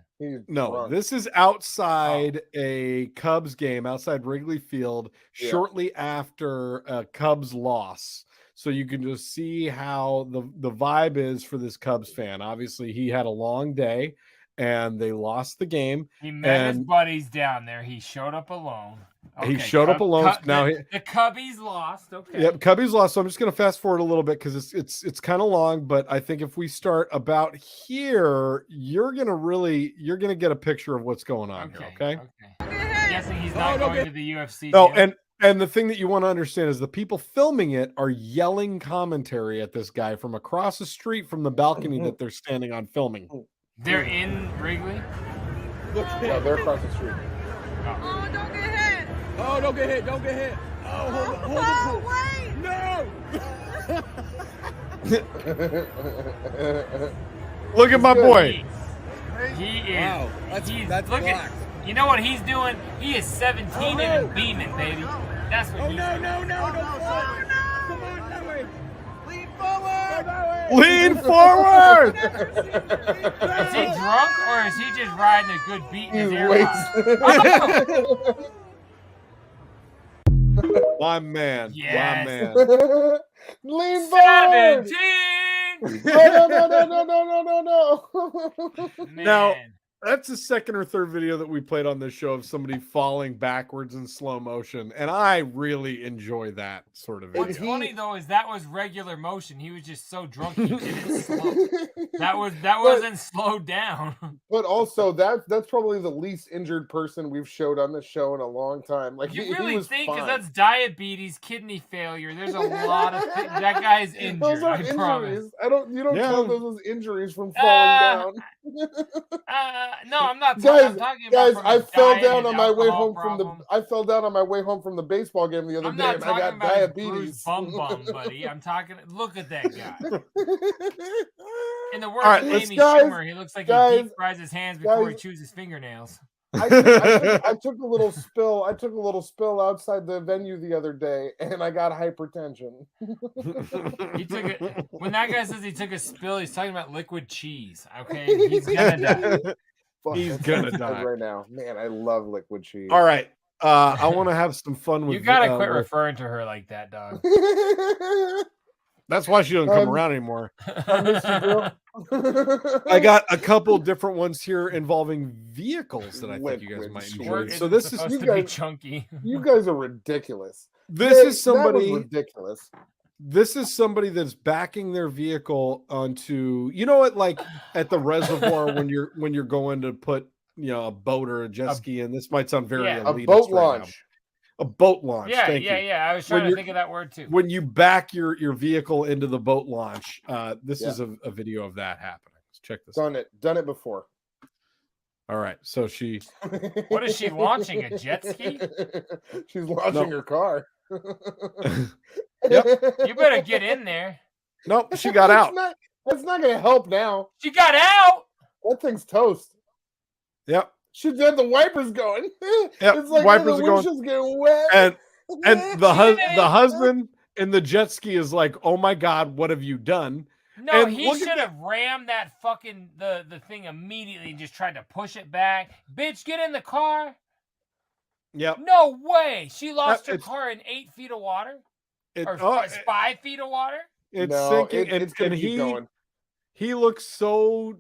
No, this is outside a Cubs game, outside Wrigley Field, shortly after a Cubs loss. So you can just see how the vibe is for this Cubs fan. Obviously, he had a long day, and they lost the game. He met his buddies down there. He showed up alone. Okay, he showed up alone. Now the Cubbies lost. Okay. Yep, Cubbies lost. So I'm just going to fast forward a little bit because it's kind of long. But I think if we start about here, you're gonna get a picture of what's going on here. Okay. I'm guessing he's not going to the UFC. No, and the thing that you want to understand is the people filming it are yelling commentary at this guy from across the street from the balcony that they're standing on filming. They're in Wrigley. Yeah, they're across the street. Oh, don't get hit. Oh, don't get hit. Don't get hit. Oh, hold wait. Look at my boy. He is. Wow, that's blocked. You know what he's doing? He is 17 and beaming, baby. That's what he's doing. No. Come on, that way. Lean forward. Is he drunk or is he just riding a good beat in his air? My man. Yes. My man. Lean forward. 17. No. Now, that's the second or third video that we played on this show of somebody falling backwards in slow motion, and I really enjoy that sort of video. What's funny though is that was regular motion. He was just so drunk he did it slow. That wasn't slowed down. But also that's probably the least injured person we've showed on the show in a long time. Like you really think because that's diabetes, kidney failure. There's a lot of things. That guy's injured. Those are I injuries. promise. You don't count those as injuries from falling down. No, I'm not Guys, I'm talking about I fell down on my way home home I fell down on my way home from the baseball game the other I'm day, not and talking I got about diabetes. bum, buddy. I'm talking. Look at that guy. In the words All right, of let's- Amy Schumer, he looks like he guys, deep fries his hands before he guys. chews his fingernails. I took a little spill. I took a little spill outside the venue the other day, and I got hypertension. He took it. When that guy says he took a spill, he's talking about liquid cheese. Okay, he's gonna die. He's gonna die right now. Man, I love liquid cheese. All right. I want to have some fun with You gotta quit referring to her like that, dog. That's why she doesn't come around anymore. I missed you, girl. I got a couple different ones here involving vehicles that I think you guys might enjoy. So this is you guys, chunky. You guys are ridiculous. This is somebody that was ridiculous. This is somebody that's backing their vehicle onto, you know what, like at the reservoir when you're going to put, you know, a boat or a jet ski in. This might sound very elitist. A boat launch. A boat launch. Yeah, Thank you. I was trying to think of that word too. When you back your vehicle into the boat launch, this is a video of that happening. Let's check this. Done it before. All right, so she. What is she launching? A jet ski? She's launching her car. Yep. You better get in there. Nope, she got out. That's not going to help now. She got out. That thing's toast. Yep. She had the wipers going. Yep. It's like Wipers the are windshield's getting wet. And the husband in the jet ski is like, "Oh my God, what have you done?" No, and he should have rammed that fucking the thing immediately and just tried to push it back. Bitch, get in the car. Yep. No way. She lost her car in 8 feet of water. Or 5 feet of water. It's sinking, it's gonna keep going. He looks so.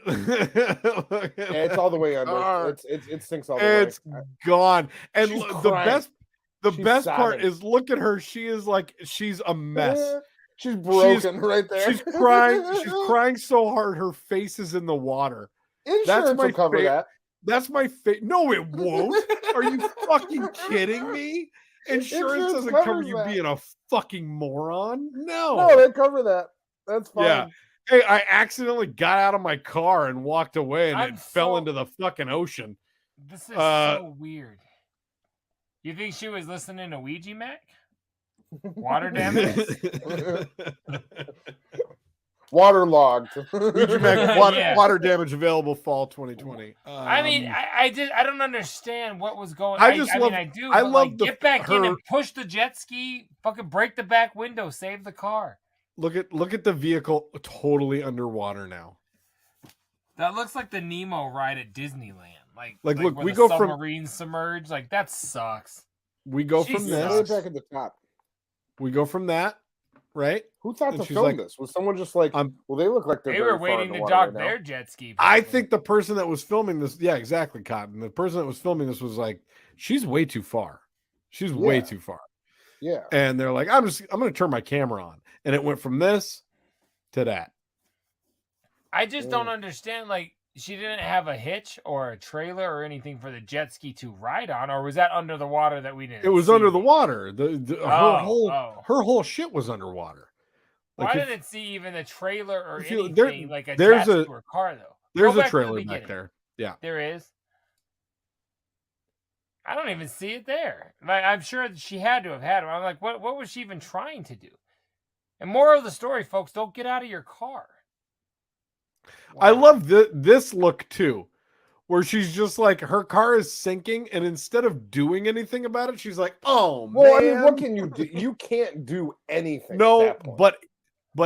It's all the way under. It sinks all the way. It's gone. And She's the crying. best part is look at her. She is like she's a mess. She's broken right there. She's crying. She's crying so hard her face is in the water. Insurance will cover that. That's my face. No, it won't. Are you fucking kidding me? Insurance doesn't cover you being a fucking moron. No, they cover that. That's fine. Yeah. Hey, I accidentally got out of my car and walked away, and it fell into the fucking ocean. This is so weird. You think she was listening to Ouija Mac? Water damage? Waterlogged. Ouija Mac, water damage available fall 2020. I mean, I don't understand what was going on. I love get back in and push the jet ski, fucking break the back window, save the car. Look at the vehicle totally underwater now. That looks like the Nemo ride at Disneyland. Like look, where we the go from submarines submerge. Like that sucks. We go from this back at the top. We go from that, right? Who thought to film this? Was someone just like, well, they look like they were waiting to dock their jet ski. I think the person that was filming this, yeah, exactly, Cotton. The person that was filming this was like, she's way too far. She's way too far. Yeah. And they're like, I'm going to turn my camera on. And it went from this to that. I just don't understand. Like, she didn't have a hitch or a trailer or anything for the jet ski to ride on, or was that under the water that we didn't? It was under the water. Her whole shit was underwater. Like why didn't see even a trailer or anything like there's attached to her car though? There's a trailer back there. Yeah, there is. I don't even see it there. Like, I'm sure that she had to have had it. I'm like, what was she even trying to do? And moral of the story, folks, don't get out of your car. Wow. I love this look too, where she's just like, her car is sinking, and instead of doing anything about it, she's like, "Oh man, I mean, what can you do? You can't do anything." No, but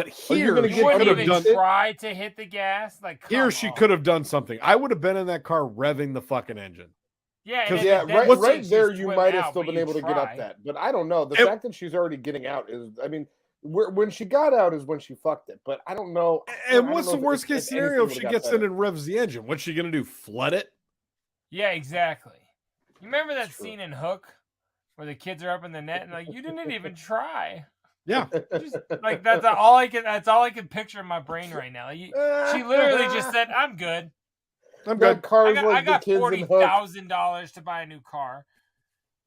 here she wouldn't even try to hit the gas. Like here, she could have done something. I would have been in that car revving the fucking engine. Yeah, right there, you might have still been able to get up that. But I don't know. The fact that she's already getting out is, I mean, when she got out is when she fucked it. But I don't know. And what's the worst case scenario if she gets in and revs the engine? What's she gonna do? Flood it? Yeah, exactly. You remember that scene in Hook where the kids are up in the net and like, you didn't even try. Yeah, like that's all I can picture in my brain right now. Like, she literally just said, "I'm good. I'm good." I got $40,000 to buy a new car.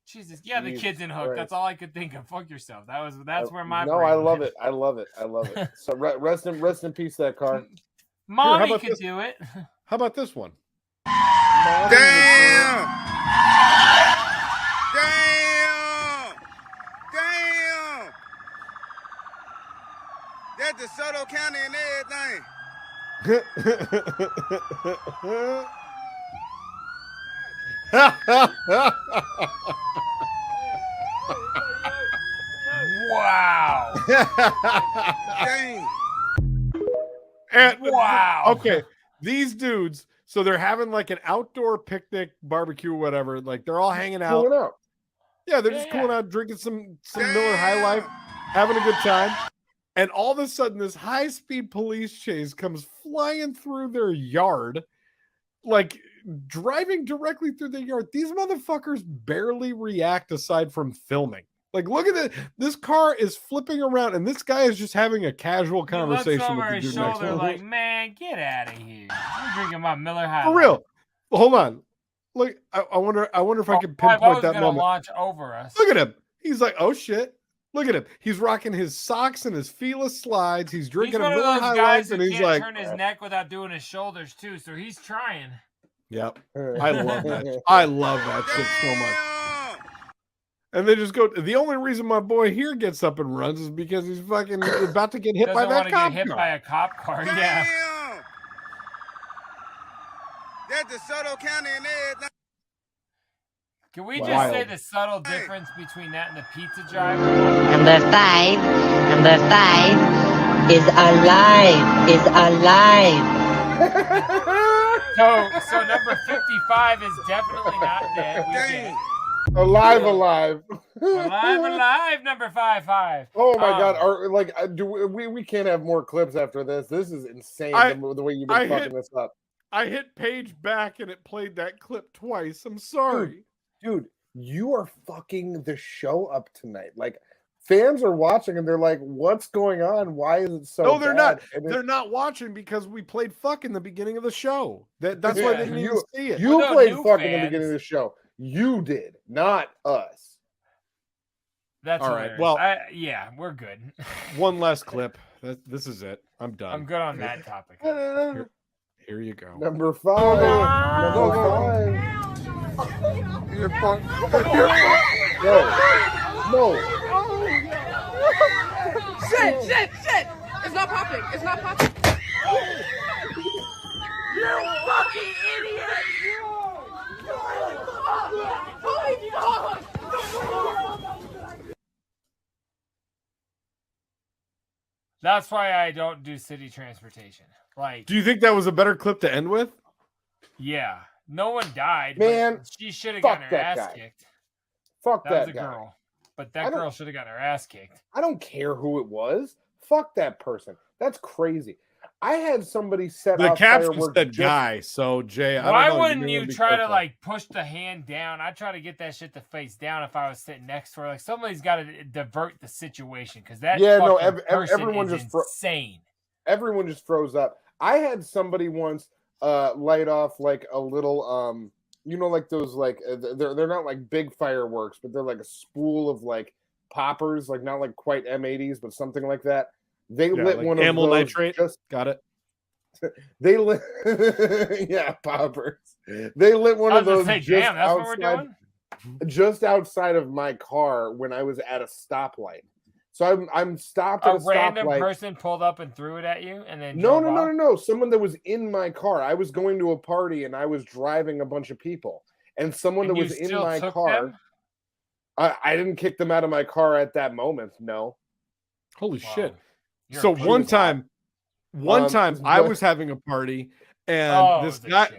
Jesus, yeah, the kids in Hook. Right. That's all I could think of. Fuck yourself. That's where my brain I love went. it. I love it. I love it. So rest in peace, that car. Mommy could do it. How about this one? Damn! That's DeSoto County and Wow. Dang. And, wow. Okay, these dudes, so they're having like an outdoor picnic, barbecue, whatever. Like they're all hanging out. Cooling out. Yeah, they're just cooling out, drinking some Miller High Life, having a good time. And all of a sudden, this high-speed police chase comes flying through their yard, like driving directly through their yard. These motherfuckers barely react aside from filming. Like, look at it. This car is flipping around, and this guy is just having a casual conversation over with the his dude next to shoulder him. like, man, get out of here. I'm drinking my Miller High For Life. real. Hold on. Look, I wonder if I can pinpoint that moment. Launch over us. Look at him. He's like, oh shit. Look at him. He's rocking his socks and his feeless slides. He's drinking He's one a of Miller those High guys Life, who and he's can't like, turn his neck without doing his shoulders too. So he's trying. yep. I love that. I love that shit so much. And they just go. The only reason my boy here gets up and runs is because he's fucking about to get hit by that cop get hit car. by a cop car. Yeah. That's DeSoto County and everything. Can we just say the subtle difference between that and the pizza driver? Number 5 is alive. So number 55 is definitely not dead. We get it. Alive. Alive, number 55. Oh my God! We can't have more clips after this? This is insane. The way you've been fucking this up. I hit page back and it played that clip twice. I'm sorry, dude. You are fucking the show up tonight. Like fans are watching and they're like, "What's going on? Why is it so?" No, they're bad? not. They're not watching because we played fuck in the beginning of the show. That's why they didn't even see it. You played fuck in the beginning of the show. You did, not us. That's all right. hilarious. Well, yeah, we're good. One last clip. This is it. I'm done. I'm good on that topic. Here you go. Number 5. Number 5. No. Shit! It's not popping. You fucking idiot! That's why I don't do city transportation. Like, do you think that was a better clip to end with? Yeah. No one died. Man, but she should have gotten her ass guy. kicked. Fuck that was a guy. girl. But that girl should have gotten her ass kicked. I don't care who it was. Fuck that person. That's crazy. I had somebody set The off caption fireworks said guy, so Jay, I Why don't know. wouldn't you try to like push the hand down? I try to get that shit to face down if I was sitting next to her. Like somebody's got to divert the situation because that everyone is just insane. Everyone just froze up. I had somebody once light off like a little like those like they're not like big fireworks, but they're like a spool of like poppers, like not like quite M80s, but something like that. They lit like one of amyl those. nitrate. Got it. They lit, poppers. They lit one of those just outside of my car when I was at a stoplight. So I'm stopped at a random stoplight. person pulled up and threw it at you, and then No. Someone that was in my car. I was going to a party and I was driving a bunch of people, and someone that was in my car. I didn't kick them out of my car at that moment. No. Holy shit. So one time I was having a party and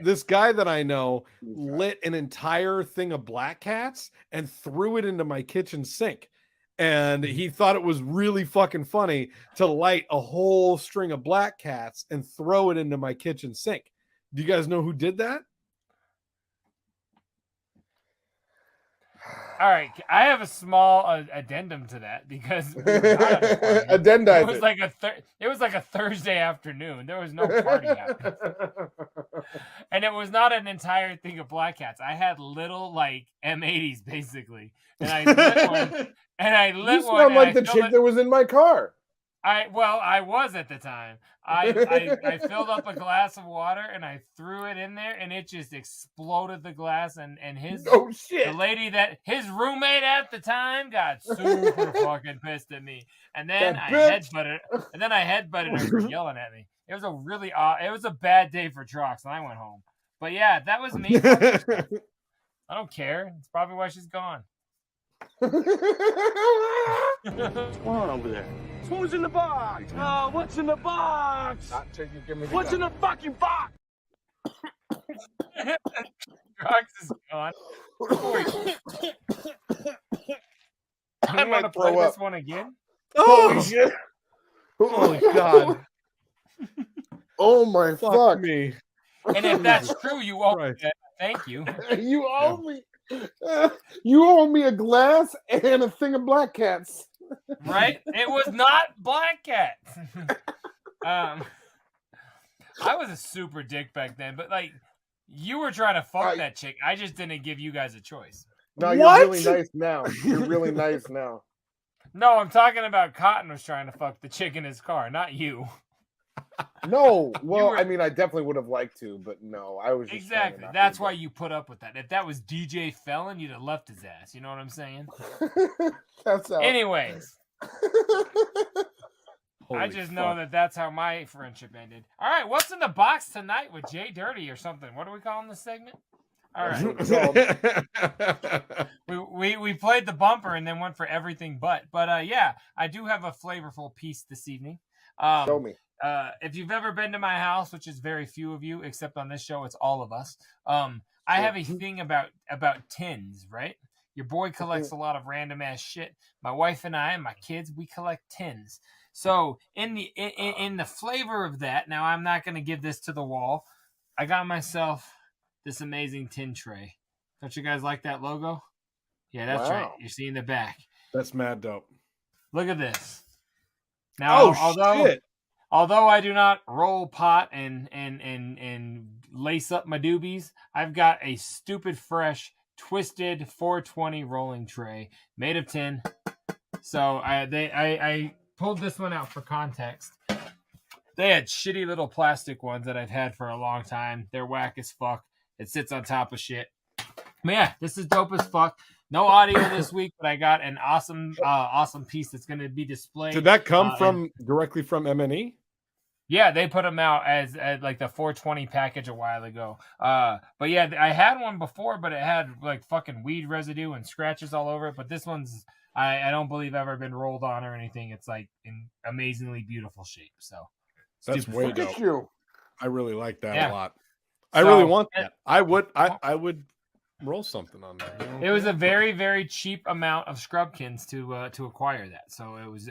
this guy that I know lit an entire thing of black cats and threw it into my kitchen sink. And he thought it was really fucking funny to light a whole string of black cats and throw it into my kitchen sink. Do you guys know who did that? All right, I have a small addendum to that because addendum. It was like a Thursday afternoon. There was no party happening, and it was not an entire thing of black cats. I had little like M80s basically, and I lit one. And I lit you sound like the chick that was in my car. I was at the time. I filled up a glass of water and I threw it in there and it just exploded the glass and his the lady that his roommate at the time got super fucking pissed at me. And then I headbutted her for yelling at me. It was a bad day for Trox and I went home. But yeah, that was me. I don't care. It's probably why she's gone. What's going on over there? Who's in the box? Oh, what's in the box? Not till you give me the what's in the fucking box? Trox is gone. I want to play this one again? Holy shit. Oh God. Oh my fuck me. And if that's true, you owe me that. Thank you. You owe me. You owe me a glass and a thing of black cats. Right? It was not black cat. I was a super dick back then, but like you were trying to fuck that chick. I just didn't give you guys a choice. No, you're really nice now. You're really nice now. No, I'm talking about Cotton was trying to fuck the chick in his car, not you. No, well, I mean, I definitely would have liked to, but no, I was just exactly. That's why you put up with that. If that was DJ Felon, you'd have left his ass. You know what I'm saying? That's how. Anyways, I just know that that's how my friendship ended. All right, what's in the box tonight with JDirty or something? What are we calling this segment? All right. we played the bumper and then went for everything but. But yeah, I do have a flavorful piece this evening. Show me. If you've ever been to my house, which is very few of you, except on this show, it's all of us. I have a thing about tins, right? Your boy collects a lot of random ass shit. My wife and I and my kids, we collect tins. So in the flavor of that, now I'm not going to give this to the wall. I got myself this amazing tin tray. Don't you guys like that logo? Yeah, that's right. You're seeing the back. That's mad dope. Look at this. Now, although I do not roll pot and lace up my doobies, I've got a stupid fresh twisted 420 rolling tray made of tin. So I pulled this one out for context. They had shitty little plastic ones that I've had for a long time. They're whack as fuck. It sits on top of shit. But yeah, this is dope as fuck. No audio this week, but I got an awesome piece that's going to be displayed. Did that come directly from MNE? Yeah, they put them out as like the 420 package a while ago. But yeah, I had one before, but it had like fucking weed residue and scratches all over it. But this one's I don't believe ever been rolled on or anything. It's like in amazingly beautiful shape. So that's way dope. I really like that a lot. I really want that. I would roll something on there. It was a very, very cheap amount of scrubkins to acquire that, so I was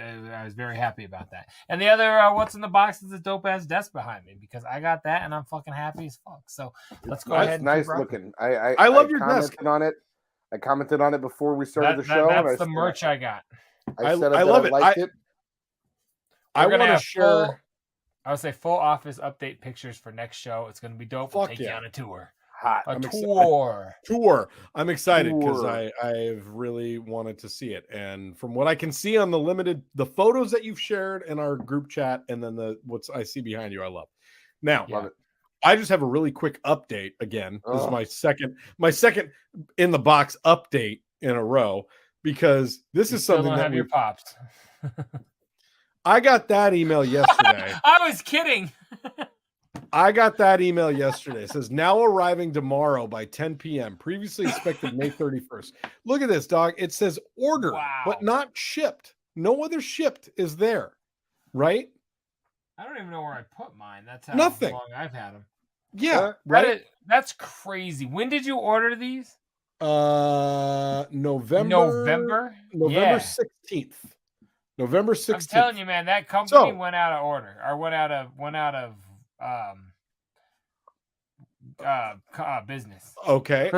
very happy about that. And the other what's in the box is a dope ass desk behind me because I got that and I'm fucking happy as fuck. So let's go ahead. Nice looking. I love your desk. I commented on it before we started the show. That's the merch I got. I love it. I want to share. I would say full office update pictures for next show. It's going to be dope. We'll take you on a tour. Hot. Tour. I'm excited because I've really wanted to see it. And from what I can see on the photos that you've shared in our group chat, and then what I see behind you, I love. Now, I just have a really quick update again. This is my second in the box update in a row because this is something that your pops. I got that email yesterday. I was kidding. I got that email yesterday. It says now arriving tomorrow by 10 p.m. Previously expected May 31st. Look at this, dog. It says ordered, but not shipped. No other shipped is there, right? I don't even know where I put mine. That's how long I've had them. Yeah, right. That's crazy. When did you order these? November 16th. November 16th. I'm telling you, man, that company went out of order or went out of business. Okay,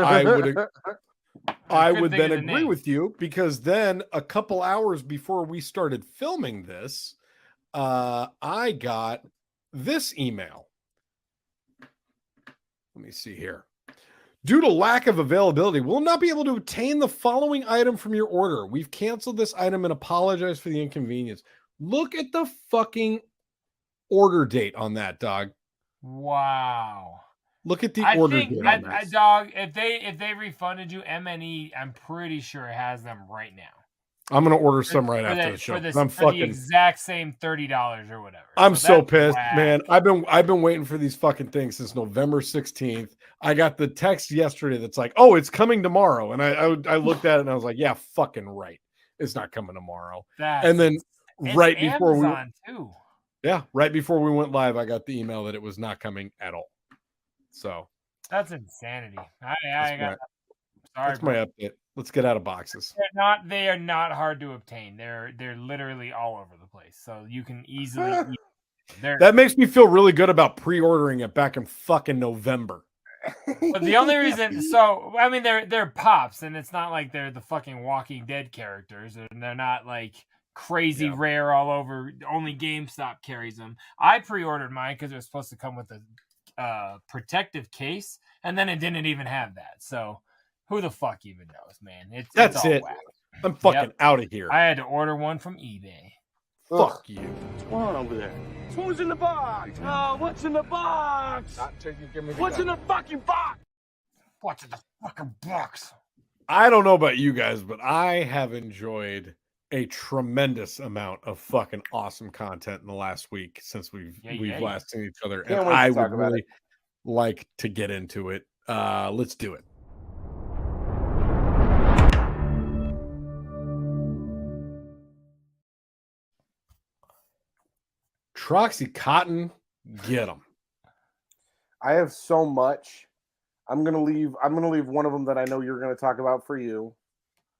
I would then agree with you because then a couple hours before we started filming this, I got this email. Let me see here. Due to lack of availability, we'll not be able to obtain the following item from your order. We've canceled this item and apologize for the inconvenience. Look at the fucking order date on that, dog. Wow. Look at the I order think date on that. dog, if they refunded you MNE, I'm pretty sure it has them right now. I'm gonna order some right after the show. For the exact same $30 or whatever. I'm so that's pissed, whack. man. I've been waiting for these fucking things since November 16th. I got the text yesterday that's like, "Oh, it's coming tomorrow," and I looked at it and I was like, "Yeah, fucking right. It's not coming tomorrow." And then right before Amazon too. Yeah, right before we went live, I got the email that it was not coming at all. So that's insanity. That's my update. Let's get out of boxes. They are not hard to obtain. They're literally all over the place. So you can easily That makes me feel really good about pre-ordering it back in fucking November. But the only reason, so I mean, they're pops, and it's not like they're the fucking Walking Dead characters, and they're not like crazy rare all over. Only GameStop carries them. I pre-ordered mine because it was supposed to come with a protective case, and then it didn't even have that. So who the fuck even knows, man? That's it's all it. whack. I'm fucking out of here. I had to order one from eBay. Fuck you. What's going on over there? Who's in the box? What's in the box? Not till you give me the What's in the fucking box? What's in the fucking box? I don't know about you guys, but I have enjoyed a tremendous amount of fucking awesome content in the last week since we've last seen each other, and I would really like to get into it. Let's do it. Troxy Cotton, get them. I have so much. I'm gonna leave one of them that I know you're gonna talk about for you.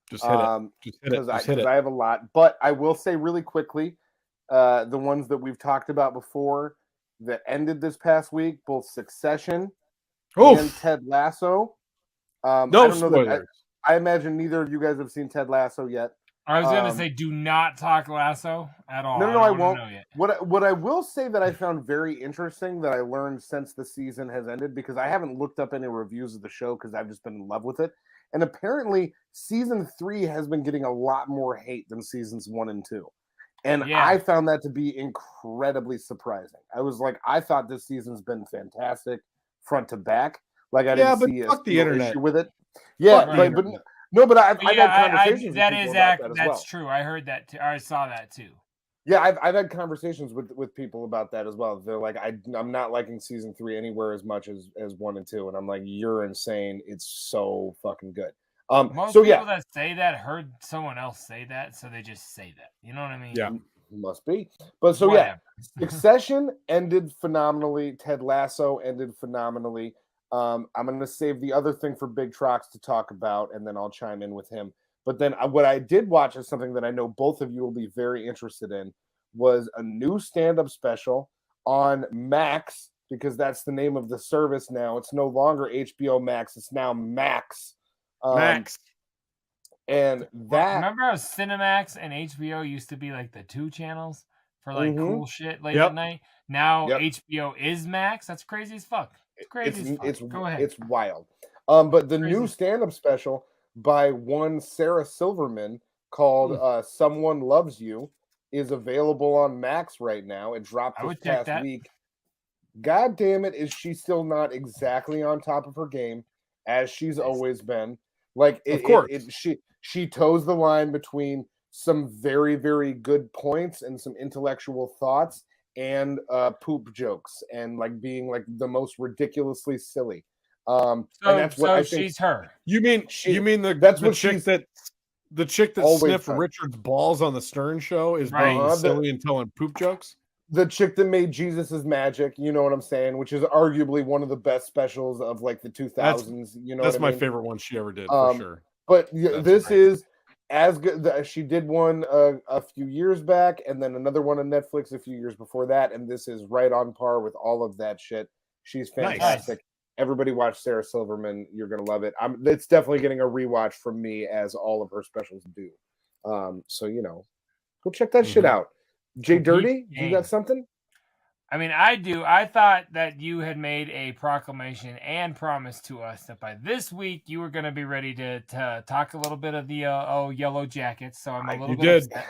Just hit it. Just hit it. Just hit it. I have a lot, but I will say really quickly, the ones that we've talked about before that ended this past week, both Succession and Ted Lasso. No spoilers. I imagine neither of you guys have seen Ted Lasso yet. I was going to say, do not talk Lasso at all. No, I won't. What I will say that I found very interesting that I learned since the season has ended, because I haven't looked up any reviews of the show because I've just been in love with it. And apparently season 3 has been getting a lot more hate than seasons 1 and 2. And I found that to be incredibly surprising. I was like, I thought this season's been fantastic front to back. Like I didn't see fuck the internet issue with it. Yeah, but no, but I've had conversations. That's true. I heard that too. I saw that too. Yeah, I've had conversations with people about that as well. They're like, I'm not liking season 3 anywhere as much as 1 and 2, and I'm like, you're insane. It's so fucking good. Most people that say that heard someone else say that, so they just say that. You know what I mean? Yeah, must be. But Succession ended phenomenally. Ted Lasso ended phenomenally. I'm going to save the other thing for Big Trox to talk about, and then I'll chime in with him. But then what I did watch is something that I know both of you will be very interested in, was a new stand-up special on Max, because that's the name of the service now. It's no longer HBO Max. It's now Max. Max. And that... Remember how Cinemax and HBO used to be like the 2 channels for like cool shit late at night? Now HBO is Max? That's crazy as fuck. It's crazy as fuck. Go ahead. It's wild. But the new stand-up special by one Sarah Silverman called Someone Loves You is available on Max right now. It dropped this past week. God damn it, is she still not exactly on top of her game as she's always been. Like, of course. She toes the line between some very, very good points and some intellectual thoughts and poop jokes and like being like the most ridiculously silly. And that's what I think. She's her. You mean the chick that sniffed Richard's balls on the Stern show is being silly and telling poop jokes? The chick that made Jesus is Magic, you know what I'm saying, which is arguably one of the best specials of like the 2000s. That's my favorite one she ever did, for sure. But this is as good. She did one a few years back, and then another one on Netflix a few years before that, and this is right on par with all of that shit. She's fantastic. Nice. Everybody watch Sarah Silverman. You're going to love it. It's definitely getting a rewatch from me, as all of her specials do. So, go check that shit out. JDirty, you got something? I mean, I do. I thought that you had made a proclamation and promised to us that by this week you were going to be ready to talk a little bit of the Yellow Jackets. So I'm a little bit upset.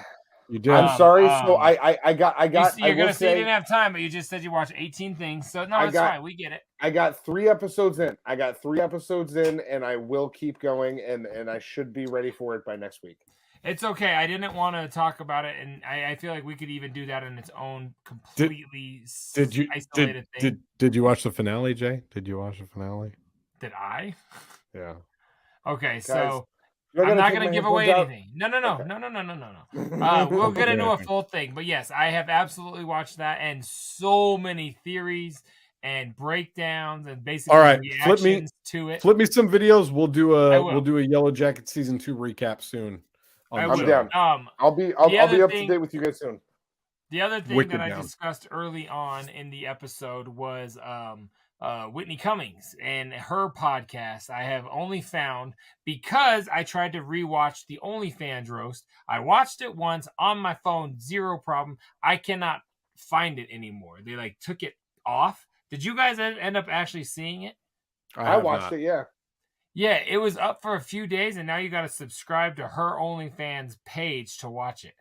You did. I'm sorry. So I got. You're gonna say you didn't have time, but you just said you watched 18 things. So no, it's fine. We get it. I got 3 episodes in. And I will keep going, and I should be ready for it by next week. It's okay. I didn't want to talk about it, and I feel like we could even do that in its own completely isolated thing. Did you watch the finale, Jay? Did you watch the finale? Did I? Yeah. Okay, Guys, so you're I'm gonna not take going to my give headphones away out? anything. No. We'll get into a full thing. But yes, I have absolutely watched that, and so many theories and breakdowns and basically All right, reactions to it. Flip me some videos. We'll do a Yellow Jacket season 2 recap soon. I'm down. I'll be up to date with you guys soon. The other thing Wicked that I down. discussed early on in the episode was Whitney Cummings and her podcast. I have only found because I tried to rewatch the OnlyFans roast. I watched it once on my phone, zero problem. I cannot find it anymore. They like took it off. Did you guys end up actually seeing it? I watched it, yeah. Yeah, it was up for a few days, and now you got to subscribe to her OnlyFans page to watch it.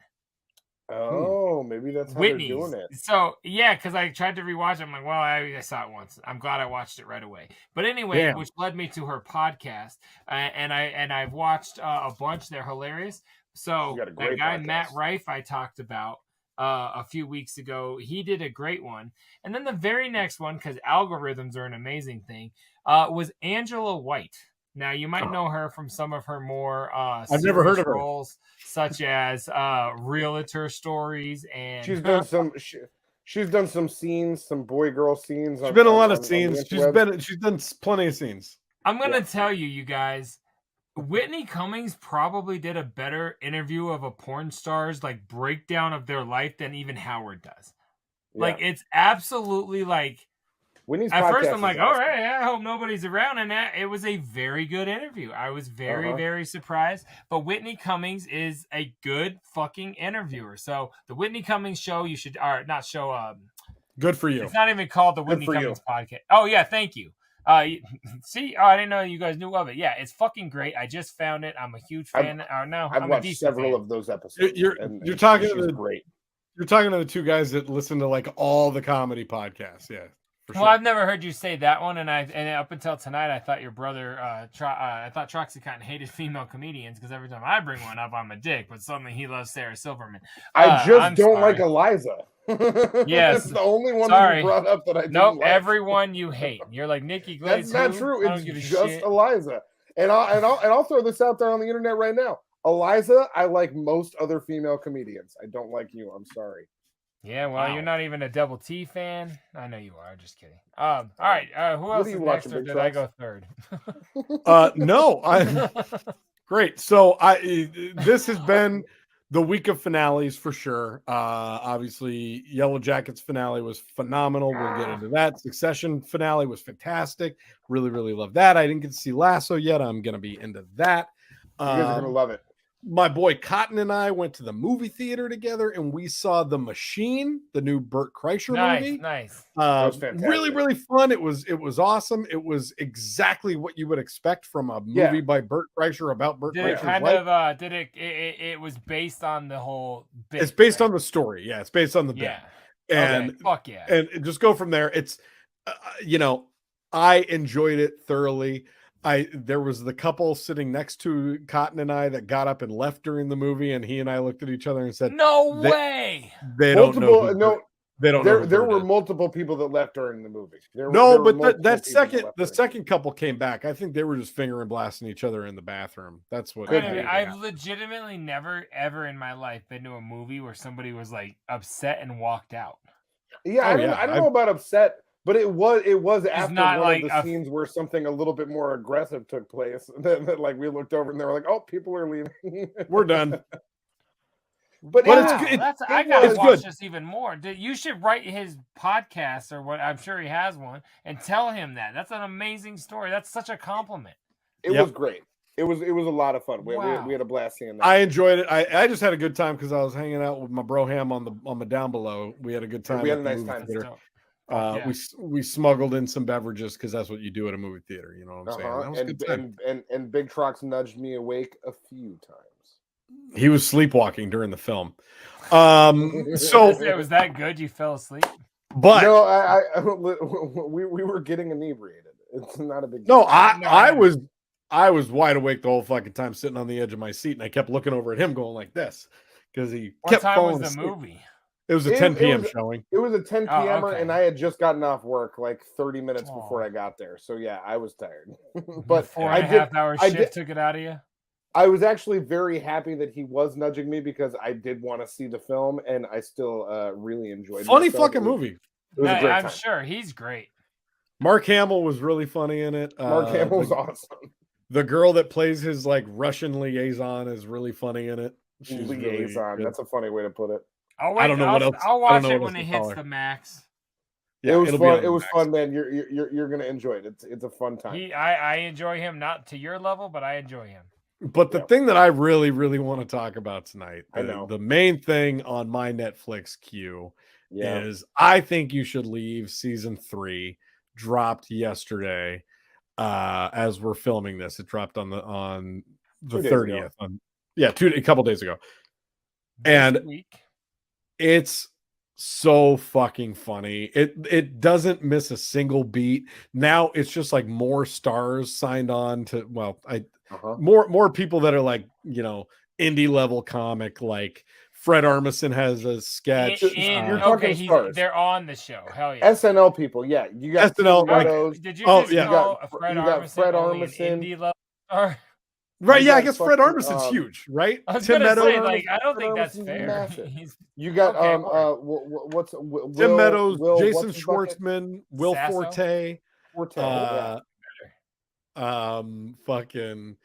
Oh, maybe that's how Whitney's. they're doing it. So, yeah, because I tried to rewatch it. I'm like, well, I saw it once. I'm glad I watched it right away. But anyway, which led me to her podcast. And I've watched a bunch. They're hilarious. So, that guy, podcast. Matt Rife, I talked about a few weeks ago. He did a great one. And then the very next one, because algorithms are an amazing thing, was Angela White. Now, you might know her from some of her more I've never heard of her. roles, such as realtor stories, and she's done some. She's done some scenes, some boy-girl scenes. She's been a lot of scenes. She's done plenty of scenes. I'm gonna tell you guys, Whitney Cummings probably did a better interview of a porn star's like breakdown of their life than even Howard does. Yeah. Like it's absolutely like. At first, I'm like, all right, I hope nobody's around. And it was a very good interview. I was very, very surprised. But Whitney Cummings is a good fucking interviewer. So the Whitney Cummings show, you should, or not show. Good for you. It's not even called the Whitney Cummings podcast. Oh, yeah, thank you. See, I didn't know you guys knew of it. Yeah, it's fucking great. I just found it. I'm a huge fan. I've watched several of those episodes. You're talking to great. You're talking to the two guys that listen to like all the comedy podcasts. Yeah. Well, I've never heard you say that one, and up until tonight, I thought your brother, I thought Troxy Cotton hated female comedians because every time I bring one up, I'm a dick. But suddenly he loves Sarah Silverman. I just don't like Eliza. Yes, that's the only one that you brought up that I didn't like. Everyone you hate. You're like Nikki Glaze. That's not true. It's just Eliza, and I'll throw this out there on the internet right now. Eliza, I like most other female comedians. I don't like you. I'm sorry. Yeah, well, you're not even a Double T fan. I know you are. Just kidding. All right. Who else is next, or did I go third? No. Great. So this has been the week of finales for sure. Obviously, Yellow Jackets finale was phenomenal. We'll get into that. Succession finale was fantastic. Really, really love that. I didn't get to see Lasso yet. I'm going to be into that. You guys are going to love it. My boy Cotton and I went to the movie theater together, and we saw The Machine, the new Burt Kreischer movie. Nice. That was fantastic. Really, really fun. It was awesome. It was exactly what you would expect from a movie by Burt Kreischer about Burt Kreischer's life. It was based on the whole bit. It's based on the story. Yeah, it's based on the bit. And fuck yeah. And just go from there. It's I enjoyed it thoroughly. There was the couple sitting next to Cotton and I that got up and left during the movie, and he and I looked at each other and said, "No way!" They don't know. They don't know. There were multiple people that left during the movie. The second couple came back. I think they were just finger and blasting each other in the bathroom. That's what. I've legitimately never ever in my life been to a movie where somebody was like upset and walked out. Yeah, I don't know about upset. But it was after one of the scenes where something a little bit more aggressive took place. That like we looked over and they were like, "Oh, people are leaving. We're done." but I gotta watch this even more. You should write his podcast or what. I'm sure he has one, and tell him that. That's an amazing story. That's such a compliment. It was great. It was a lot of fun. We had a blast seeing that. I enjoyed it. I just had a good time because I was hanging out with my bro Ham on the down below. We had a good time. We had a nice time. We smuggled in some beverages because that's what you do at a movie theater. You know what I'm saying? That was and Big Trox nudged me awake a few times. He was sleepwalking during the film. So it was that good. You fell asleep. But no, we were getting inebriated. It's not a big no. deal. I was wide awake the whole fucking time, sitting on the edge of my seat, and I kept looking over at him, going like this because he kept falling was the asleep. movie? It was a 10 p.m. showing. It was a 10 p.m. okay. and I had just gotten off work like 30 minutes before I got there. So yeah, I was tired. But 4.5 hour shift took it out of you. I was actually very happy that he was nudging me because I did want to see the film, and I still really enjoyed it. Funny fucking movie. It was a great I'm time. sure he's great. Mark Hamill was really funny in it. Mark Hamill was awesome. The girl that plays his like Russian liaison is really funny in it. She's liaison. Really that's a funny way to put it. I don't know what else. I'll watch it when it hits the max. Yeah, it was fun. It was fun, man. You're gonna enjoy it. It's a fun time. I enjoy him, not to your level, but I enjoy him. But the thing that I really, really want to talk about tonight, the main thing on my Netflix queue is I think you should leave season 3. Dropped yesterday as we're filming this. It dropped on the 30th. A couple days ago. And it's so fucking funny. It doesn't miss a single beat. Now it's just like more stars signed on to more people that are like, indie level comic, like Fred Armisen has a sketch. They're on the show. Hell yeah. SNL people, yeah. You got SNL. Did you just call Fred Fred Armisen indie level star? Right, yeah, I guess Fred Armisen's huge, right? I was gonna say, I don't think that's fair. You got Tim Meadows, Jason Schwartzman, Will Forte, fucking.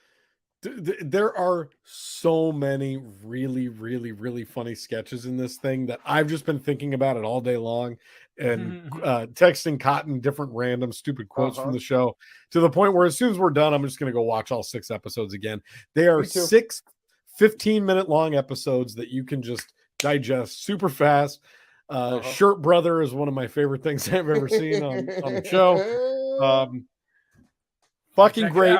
There are so many really, really, really funny sketches in this thing that I've just been thinking about it all day long and texting Cotton different random stupid quotes from the show to the point where as soon as we're done, I'm just going to go watch all 6 episodes again. They are 6 15-minute long episodes that you can just digest super fast. Shirt Brother is one of my favorite things I've ever seen on the show. Fucking great.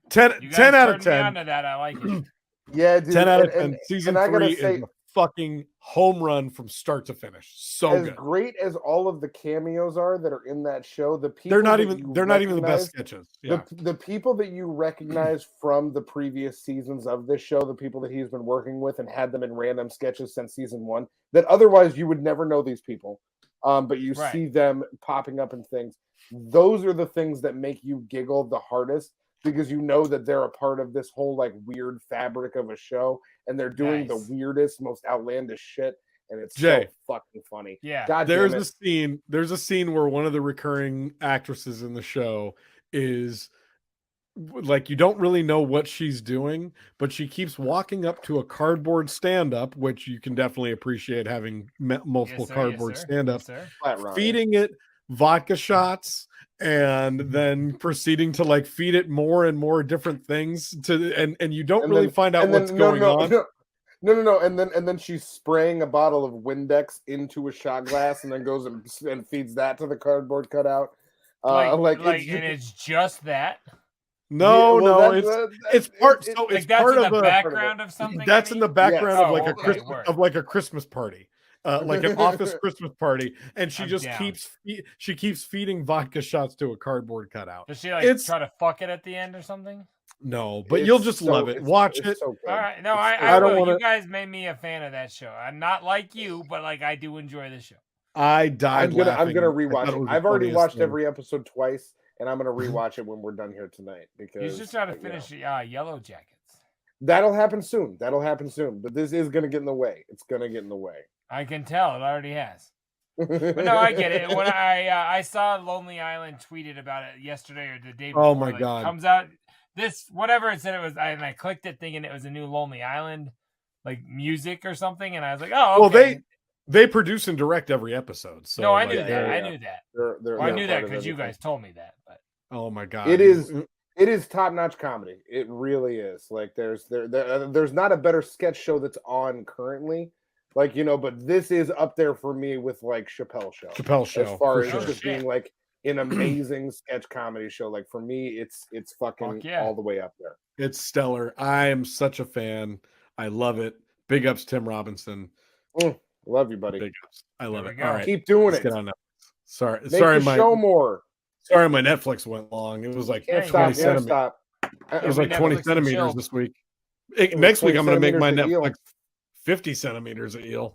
10 out of 10. That. I like it. Yeah, dude. 10 out of 10. Season 3 is a fucking home run from start to finish. So as good. Great as all of the cameos are that are in that show, the people they're not even the best sketches. Yeah. The people that you recognize from the previous seasons of this show, the people that he's been working with and had them in random sketches since season 1, that otherwise you would never know these people. But you see them popping up in things. Those are the things that make you giggle the hardest. Because you know that they're a part of this whole like weird fabric of a show, and they're doing the weirdest, most outlandish shit, and it's so fucking funny. Yeah, God there's a scene where one of the recurring actresses in the show is like, you don't really know what she's doing, but she keeps walking up to a cardboard stand-up, which you can definitely appreciate having multiple cardboard stand-ups, feeding it vodka shots. And then proceeding to like feed it more and more different things and you don't really find out what's going on. No. And then she's spraying a bottle of Windex into a shot glass and then goes and feeds that to the cardboard cutout. It's just that. No, it's part. It's that's part in of the a background of something. That's in the background of like a Christmas party. Like an office Christmas party, and she keeps feeding vodka shots to a cardboard cutout. Does she try to fuck it at the end or something? No, but you'll just love it. Watch it. All right, no, I don't want. You guys made me a fan of that show. I'm not like you, but like I do enjoy the show. I died. I'm gonna rewatch it. I've already watched every episode twice, and I'm gonna rewatch it when we're done here tonight because you just try to finish Yellow Jackets. That'll happen soon. But this is gonna get in the way. It's gonna get in the way. I can tell it already has. But no, I get it. When I saw Lonely Island tweeted about it yesterday or the day before. Oh my god! Comes out this whatever it said it was, and I clicked it thinking it was a new Lonely Island like music or something, and I was like, oh, okay. Well, they produce and direct every episode. So no, I knew that. I knew that. I knew that because you guys told me that. But oh my god, it is top-notch comedy. It really is. Like there's not a better sketch show that's on currently. Like, but this is up there for me with like Chappelle Show. As far as just being like an amazing sketch comedy show. Like for me, it's fucking all the way up there. It's stellar. I am such a fan I love it. Big ups, Tim Robinson. Love you, buddy. Big ups. I love it. go. All right, Keep doing let's it. get on Netflix. Sorry, Make sorry, the show more. Sorry, my Netflix went long. It was like Can't 20 stop. Can't centimeters. stop. It was like 20 centimeters this week. was Next week, 20 I'm going to make my centimeters of Netflix eel. 50 centimeters of eel.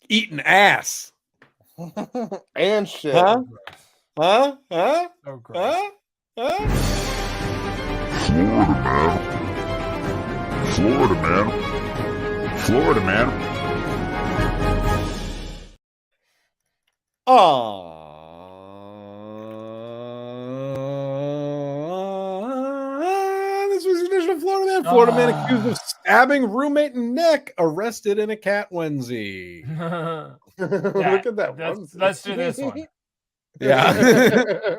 Eating ass. And shit. Huh? Huh? Huh? So gross. Huh? Huh? Florida man. Florida man. This was edition of Florida Man. Florida man accused of stabbing roommate in neck, arrested in a cat onesie. Look at that one. Let's do this one. Yeah.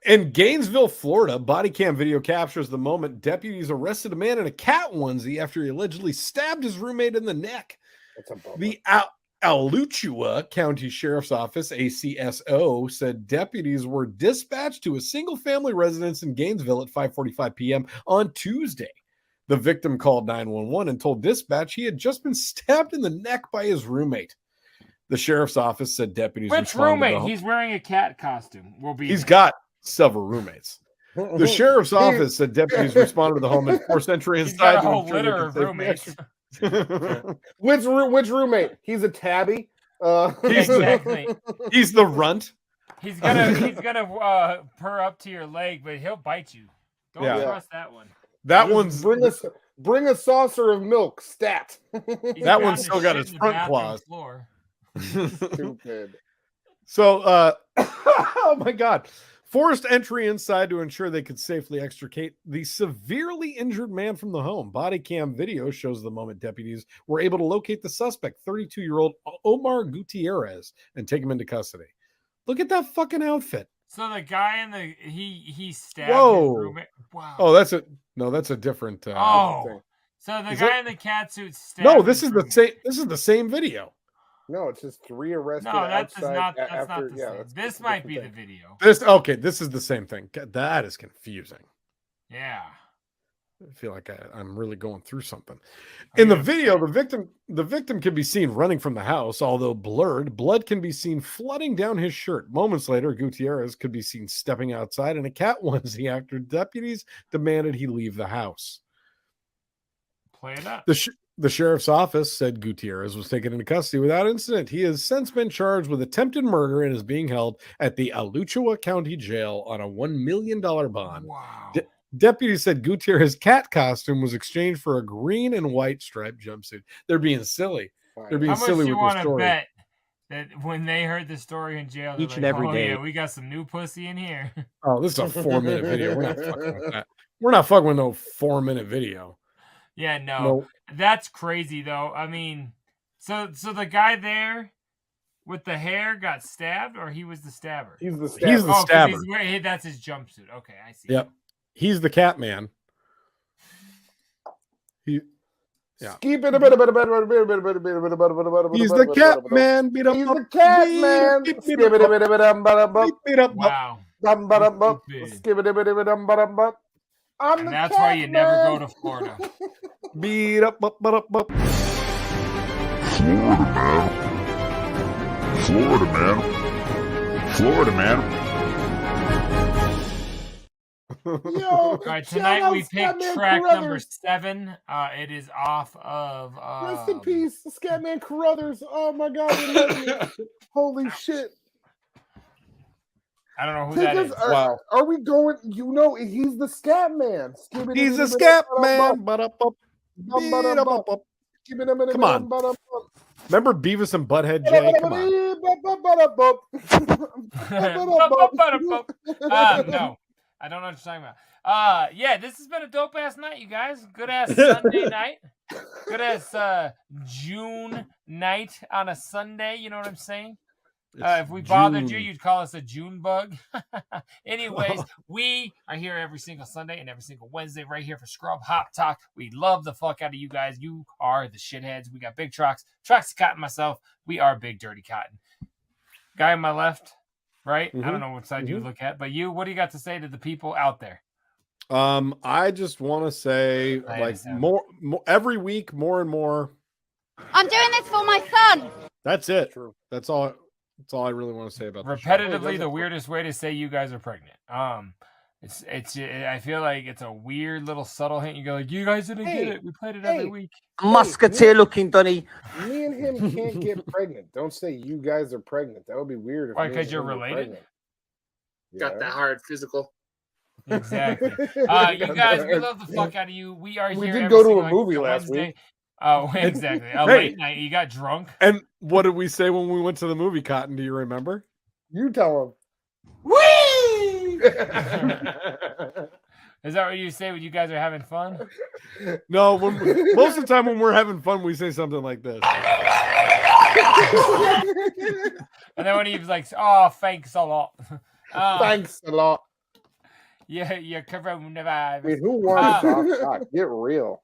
In Gainesville, Florida, body cam video captures the moment deputies arrested a man in a cat onesie after he allegedly stabbed his roommate in the neck. The Alachua County Sheriff's Office, ACSO, said deputies were dispatched to a single-family residence in Gainesville at 5:45 p.m. on Tuesday. The victim called 911 and told dispatch he had just been stabbed in the neck by his roommate. The sheriff's office said deputies. Which roommate? He's wearing a cat costume. He's got several roommates. The sheriff's office said deputies responded to the home and forced entry He's inside. got a whole litter of roommates. Which roommate? He's a tabby. Exactly. He's the runt. He's gonna purr up to your leg, but he'll bite you. Don't trust that one. That one's bring a saucer of milk. Stat. That one's still got his front claws. Stupid. So, oh my God. Forced entry inside to ensure they could safely extricate the severely injured man from the home. Body cam video shows the moment deputies were able to locate the suspect, 32-year-old Omar Gutierrez, and take him into custody. Look at that fucking outfit. So the guy in the he stabbed Whoa. his roommate. Wow. Oh, that's a different thing. So the Is guy it? in the cat suit stabbed. No, this is the same. This is the same video. No, it's just 3 arrested. No, that's outside not. That's after, not the same. that's This a might be different the thing. video. This is the same thing. That is confusing. Yeah. I feel like I'm really going through something. In the video, the victim can be seen running from the house, although blurred. Blood can be seen flooding down his shirt. Moments later, Gutierrez could be seen stepping outside in a cat onesie after deputies demanded he leave the house. Play it up. The sheriff's office said Gutierrez was taken into custody without incident. He has since been charged with attempted murder and is being held at the Alachua County Jail on a $1 million bond. Wow. Deputies said Gutierrez's cat costume was exchanged for a green and white striped jumpsuit. They're being silly. They're being How much silly you with want the to story. bet that when they heard the story in jail, Each they're and every like, day. Yeah, we got some new pussy in here. Oh, this is a 4-minute video. We're not fucking with that. We're not fucking with no 4-minute video. Yeah, no. Nope. That's crazy though. I mean, so the guy there with the hair got stabbed, or he was the stabber? He's the stabber. He's the 'cause stabber. that's his jumpsuit. Okay, I see. Yep. He's the cat man. Yeah. He's He's the cat man. Beat up. He's the cat man. Beat up. Wow. I'm And the that's cat why you never man. go to Florida. Beat up. Florida man. Florida man. Yo, All right, tonight shout we out picked Scatman track number Carruthers. 7. It is off of. Rest in peace, Scatman Carruthers. Oh my God, we love you. Holy shit. I don't know who that is. Are we going? You know, he's the scat man. He's a scat man. Come on. Remember Beavis and Butthead, Jay? Come on. No, I don't know what you're talking about. Yeah, this has been a dope ass night, you guys. Good ass Sunday night. Good ass June night on a Sunday. You know what I'm saying? If we bothered you, you'd call us a June bug. Anyways, we are here every single Sunday and every single Wednesday right here for Scrub Hop Talk. We love the fuck out of you guys. You are the shitheads. We got Big Trox, Troxy Cotton, myself. We are Big Dirty Cotton. Guy on my left. right? I don't know what side you look at, but what do you got to say to the people out there? I just want to say, like, more every week, more and more. I'm doing this for my son. That's it. True. That's all I really want to say about repetitively the weirdest way to say you guys are pregnant. It's I feel like it's a weird little subtle hint. You go like, you guys didn't get it. We played it every week. Musketeer looking Donny. Me and him can't get pregnant. Don't say you guys are pregnant. That would be weird. Why? Because you're related. Got that hard physical. Exactly. You guys, we love the fuck out of you. We are here. We did go to a movie last week. Oh, exactly. Late night. You got drunk. And what did we say when we went to the movie, Cotton? Do you remember? You tell him. Whee! Is that what you say when you guys are having fun? No, most of the time when we're having fun, we say something like this. And then when he was like, "Oh, thanks a lot." Thanks a lot. Yeah, you're coronavirus. Wait, who wants soft cock? Get real.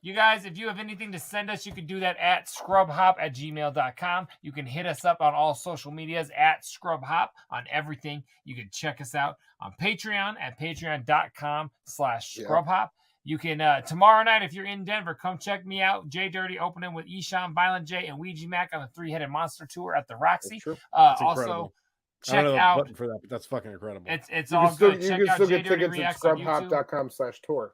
You guys, if you have anything to send us, you can do that at scrubhop@gmail.com. You can hit us up on all social medias at scrubhop on everything. You can check us out on Patreon at patreon.com/scrubhop. You can tomorrow night, if you're in Denver, come check me out. JDirty opening with Eshawn, Violent J, and Ouija Mac on the Three-Headed Monster Tour at the Roxy. Also, check I don't know out the button for that, but that's fucking incredible. It's all good. You Check can out still get JDirty tickets at Reacts on YouTube. scrubhop.com/tour.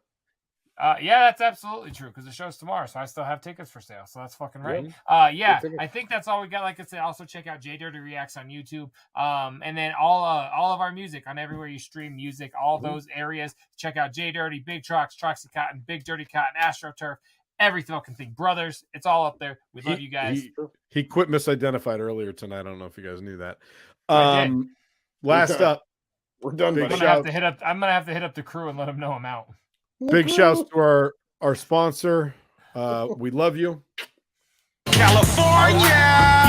Yeah, that's absolutely true because the show's tomorrow, so I still have tickets for sale. So that's fucking right. Yeah, I think that's all we got. Like I said, also check out JDirty Reacts on YouTube. And then all of our music on everywhere you stream music, all those areas. Check out JDirty, Big Trox, Troxy Cotton, Big Dirty Cotton, AstroTurf, every fucking thing. Brothers, it's all up there. We love you guys. He quit misidentified earlier tonight. I don't know if you guys knew that. I Last up. We're done. I'm gonna have to hit up the crew and let them know I'm out. Big shouts to our sponsor. We love you. California!